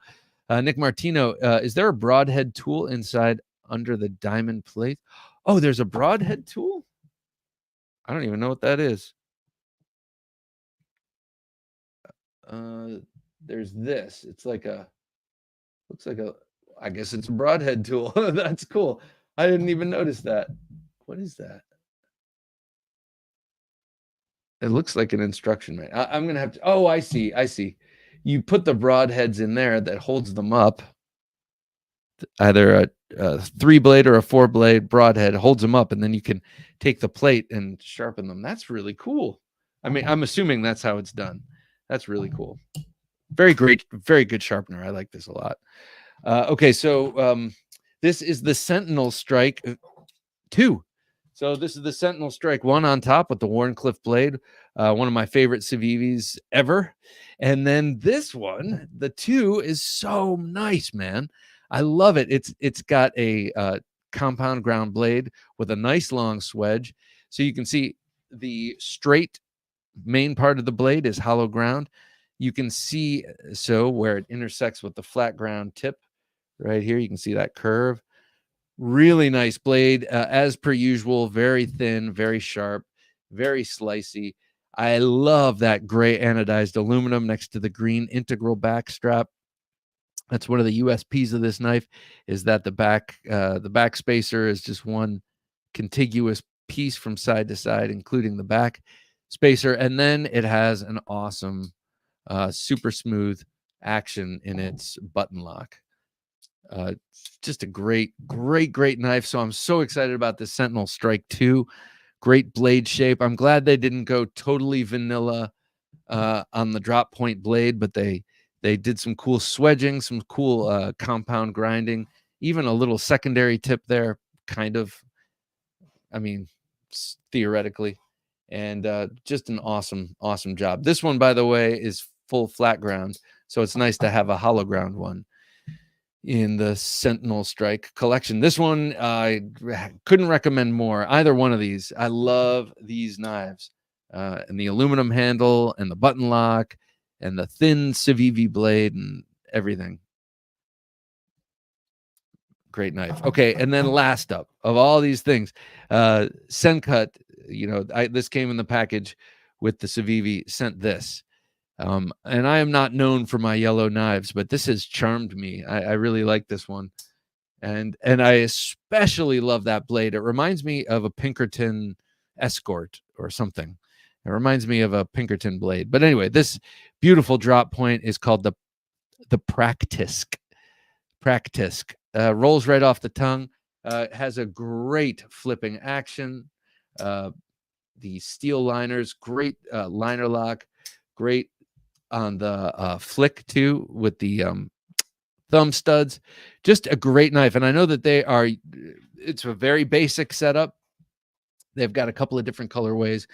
Nick Martino, is there a broadhead tool inside under the diamond plate? Oh, there's a broadhead tool? I don't even know what that is. There's this. It's like a, looks like a, I guess it's a broadhead tool. That's cool. I didn't even notice that. What is that? It looks like an instruction manual. I'm going to have to, oh, I see. You put the broadheads in there that holds them up. Either a 3-blade or a 4-blade broadhead holds them up, and then you can take the plate and sharpen them. That's really cool. I mean, I'm assuming that's how it's done. That's really cool. Very great, very good sharpener. I like this a lot. Okay, so this is the Sentinel Strike 2. So this is the Sentinel Strike 1 on top with the Wharncliffe blade, one of my favorite Civivis ever. And then this one, the 2, is so nice, man. I love it. It's got a compound ground blade with a nice long swedge. So you can see the straight main part of the blade is hollow ground. You can see where it intersects with the flat ground tip right here. You can see that curve. Really nice blade, as per usual. Very thin, very sharp, very slicey. I love that gray anodized aluminum next to the green integral back strap. That's one of the USPs of this knife, is that the back spacer is just one contiguous piece from side to side, including the back spacer. And then it has an awesome, super smooth action in its button lock. Just a great knife. So I'm so excited about this Sentinel Strike 2. Great blade shape. I'm glad they didn't go totally vanilla on the drop point blade, but they did some cool swedging, some cool compound grinding, even a little secondary tip there, kind of. I mean, theoretically, and just an awesome job. This one, by the way, is full flat ground, so it's nice to have a hollow ground one in the Sentinel Strike collection. This one, I couldn't recommend more. Either one of these. I love these knives, and the aluminum handle and the button lock and the thin Civivi blade and everything. Great knife. Okay, and then last up of all these things, Sencut, this came in the package with the Civivi, sent this. And I am not known for my yellow knives, but this has charmed me. I really like this one. And I especially love that blade. It reminds me of a Pinkerton Escort or something. It reminds me of a Pinkerton blade. But anyway, this beautiful drop point is called the Practisk. Rolls right off the tongue. Has a great flipping action. The steel liners, great liner lock, great on the flick too with the thumb studs. Just a great knife. And I know that it's a very basic setup. They've got a couple of different colorways,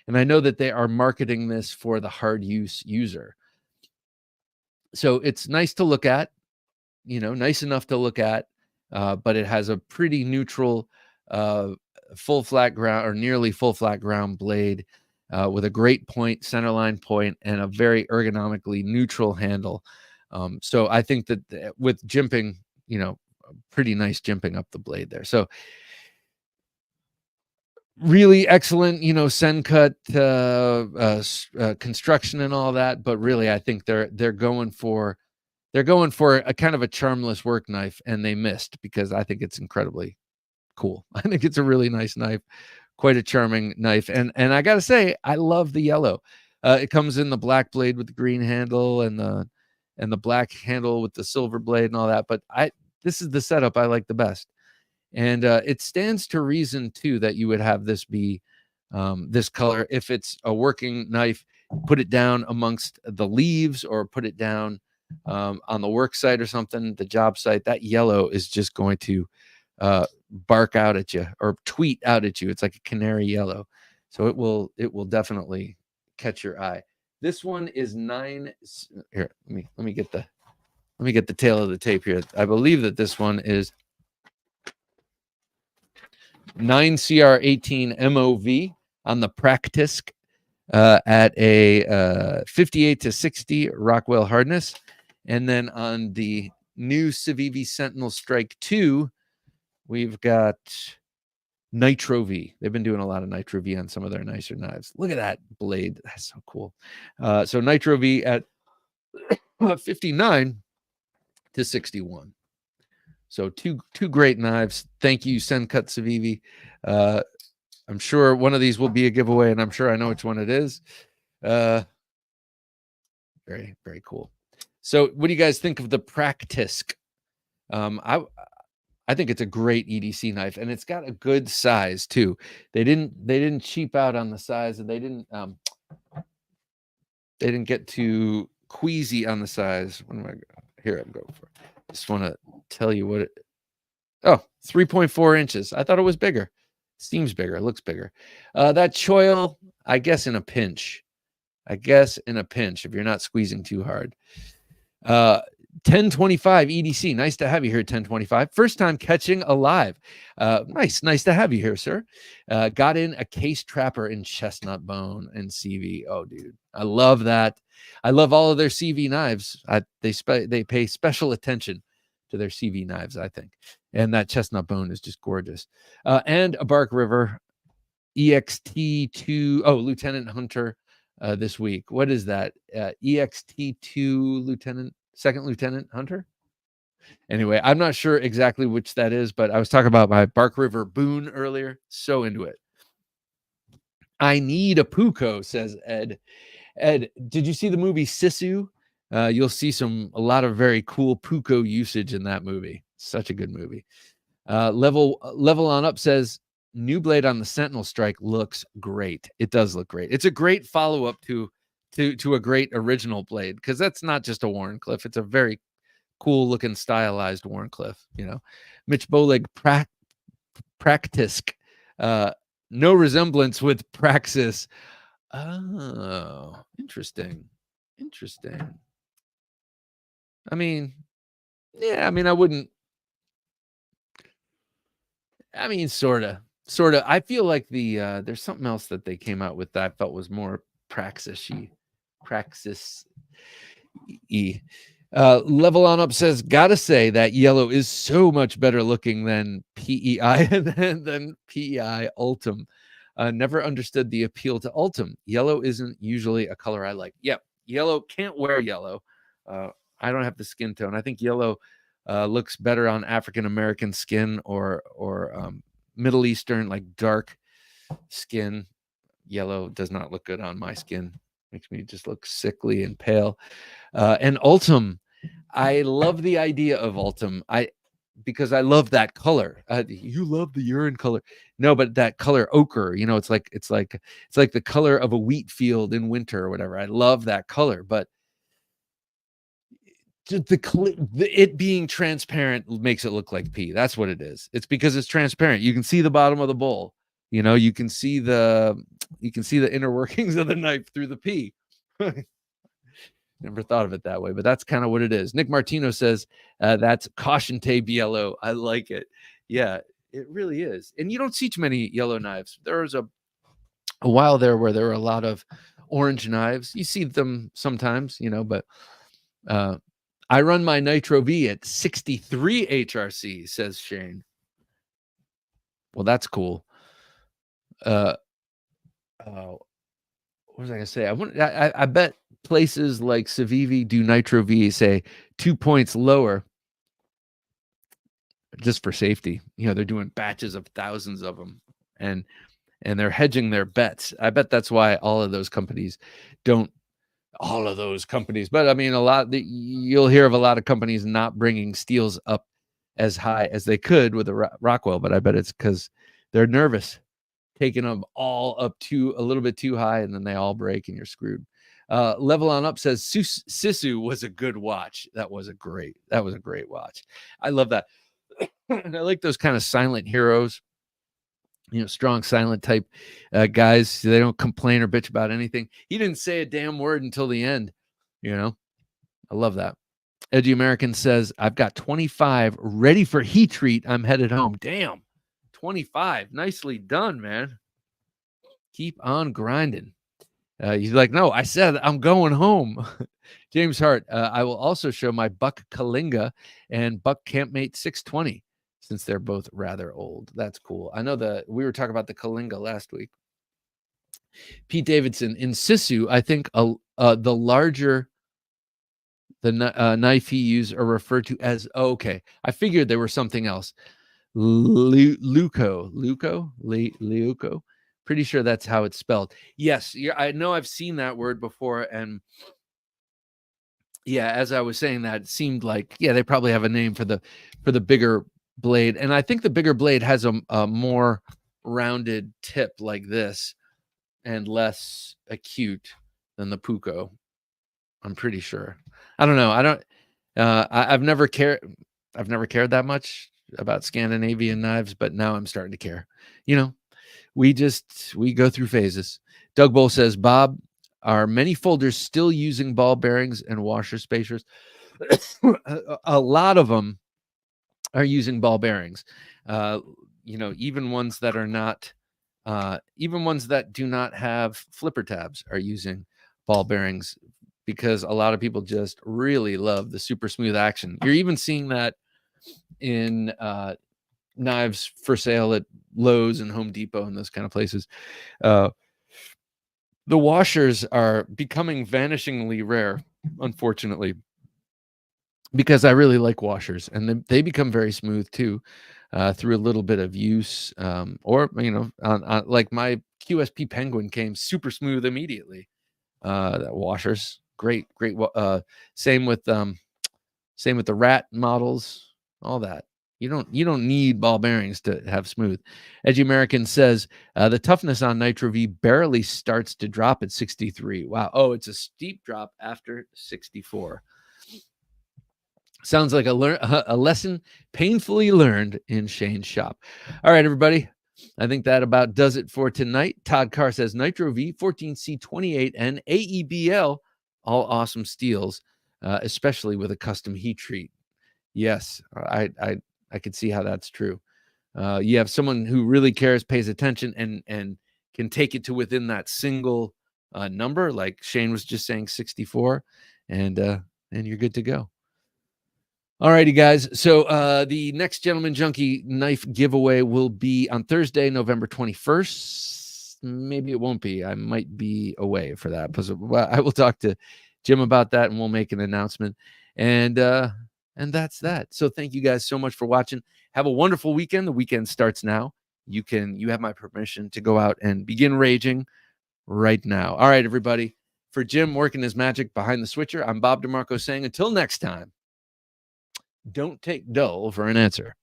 and I know that they are marketing this for the hard use user. So it's nice to look at, nice enough to look at, but it has a pretty neutral full flat ground or nearly full flat ground blade with a great point, centerline point, and a very ergonomically neutral handle. So I think that with jimping, pretty nice jimping up the blade there. So really excellent, Sencut construction and all that. But really, I think they're going for a kind of a charmless work knife, and they missed, because I think it's incredibly cool. I think it's a really nice knife, quite a charming knife. And I gotta say, I love the yellow. It comes in the black blade with the green handle and the black handle with the silver blade and all that. But this is the setup I like the best. And it stands to reason too that you would have this be this color. If it's a working knife, put it down amongst the leaves or put it down on the work site or something, the job site. That yellow is just going to bark out at you or tweet out at you. It's like a canary yellow. So it will definitely catch your eye. This one is 9. Here, let me get the tail of the tape here. I believe that this one is 9CR18 MOV on the Practisk at a 58 to 60 Rockwell hardness. And then on the new Civivi Sentinel Strike 2, we've got Nitro V. They've been doing a lot of Nitro V on some of their nicer knives. Look at that blade. That's so cool. So Nitro V at 59 to 61. So two great knives. Thank you, Sencut Civivi. I'm sure one of these will be a giveaway, and I'm sure I know which one it is. Very, very cool. So what do you guys think of the Practisk? I think it's a great EDC knife, and it's got a good size too. They didn't cheap out on the size, and they didn't get too queasy on the size. What am I here? I'm going for. Just want to tell you what it. Oh, 3.4 inches. I thought it was bigger. Seems bigger. It looks bigger. That choil, I guess in a pinch. If you're not squeezing too hard. 1025 EDC. Nice to have you here, 1025. First time catching alive. Nice to have you here, sir. Got in a case trapper in chestnut bone and CV. Oh, dude, I love that. I love all of their CV knives. They pay special attention to their CV knives, I think. And that chestnut bone is just gorgeous. And a Bark River EXT2. Oh, Lieutenant Hunter this week. What is that? EXT2 Lieutenant. Second Lieutenant Hunter. Anyway, I'm not sure exactly which that is, but I was talking about my Bark River Boone earlier. So into it. I need a Puko, says Ed. Ed, did you see the movie Sisu? You'll see a lot of very cool Puko usage in that movie. Such a good movie. Level on up says new blade on the Sentinel Strike looks great. It does look great. It's a great follow-up to a great original blade, because that's not just a Wharncliffe. It's a very cool looking stylized Wharncliffe. Mitch Bowleg Practisk. No resemblance with Praxis. Oh, interesting. I mean, yeah, I wouldn't. Sort of. I feel like there's something else that they came out with that I felt was more Praxis-y. Level on up says, gotta say that yellow is so much better looking than PEI than PEI Ultim. Never understood the appeal to Ultim. Yellow isn't usually a color I like. Yep, yellow, can't wear yellow. I don't have the skin tone. I think yellow looks better on African American skin or Middle Eastern, like dark skin. Yellow does not look good on my skin. Makes me just look sickly and pale. And Ultim, I love the idea of Ultim. Because I love that color. You love the urine color. No, but that color ochre, it's like the color of a wheat field in winter or whatever. I love that color, but it being transparent makes it look like pee. That's what it is. It's because it's transparent. You can see the bottom of the bowl. You can see the inner workings of the knife through the pee. Never thought of it that way, but that's kind of what it is. Nick Martino says that's caution tape yellow. I like it. Yeah, it really is. And you don't see too many yellow knives. There was a while there where there were a lot of orange knives. You see them sometimes, but I run my Nitro V at 63 HRC, says Shane. Well, that's cool. What was I gonna say? I bet places like Civivi do Nitro V, say 2 points lower, just for safety. They're doing batches of thousands of them, and they're hedging their bets. I bet that's why all of those companies don't. All of those companies, but you'll hear of a lot of companies not bringing steels up as high as they could with a Rockwell, but I bet it's because they're nervous, taking them all up to a little bit too high, and then they all break and you're screwed. Level on up says Sisu was a good watch. That was a great watch. I love that. And I like those kind of silent heroes, strong, silent type guys. They don't complain or bitch about anything. He didn't say a damn word until the end. I love that. Edgy American says, I've got 25 ready for heat treat. I'm headed home. Damn, 25. Nicely done, man. Keep on grinding. He's like, no, I said I'm going home. James Hart, I will also show my Buck Kalinga and Buck Campmate 620 since they're both rather old. That's cool. I know we were talking about the Kalinga last week. Pete Davidson, in Sisu, I think the larger the knife he used are referred to as, okay, I figured they were something else. Leuco. Pretty sure that's how it's spelled. Yes, I know I've seen that word before, and yeah, as I was saying that, it seemed like, yeah, they probably have a name for the bigger blade, and I think the bigger blade has a more rounded tip like this and less acute than the Puko. I'm pretty sure. I don't know. I've never cared that much about Scandinavian knives, but now I'm starting to care. We go through phases. Doug Bull says, Bob, are many folders still using ball bearings and washer spacers? A lot of them are using ball bearings. Even ones that are not, even ones that do not have flipper tabs are using ball bearings, because a lot of people just really love the super smooth action. You're even seeing that in knives for sale at Lowe's and Home Depot and those kind of places. The washers are becoming vanishingly rare, unfortunately, because I really like washers, and they become very smooth too, through a little bit of use, or on like my QSP Penguin came super smooth immediately. That washers, great. Same with the Rat models, all that. You don't need ball bearings to have smooth. Edgy American says, the toughness on Nitro V barely starts to drop at 63. Wow. Oh, it's a steep drop after 64. Sounds like a lesson painfully learned in Shane's shop. All right, everybody. I think that about does it for tonight. Todd Carr says Nitro V, 14C28, and AEBL, all awesome steels, especially with a custom heat treat. Yes, I could see how that's true. You have someone who really cares, pays attention, and can take it to within that single number, like Shane was just saying, 64, and you're good to go. All righty, guys. So the next Gentleman Junkie knife giveaway will be on Thursday, November 21st. Maybe it won't be. I might be away for that. But I will talk to Jim about that, and we'll make an announcement. And that's that. So thank you guys so much for watching. Have a wonderful weekend. The weekend starts now. You have my permission to go out and begin raging right now. All right, everybody. For Jim working his magic behind the switcher, I'm Bob DeMarco saying until next time, don't take dull for an answer.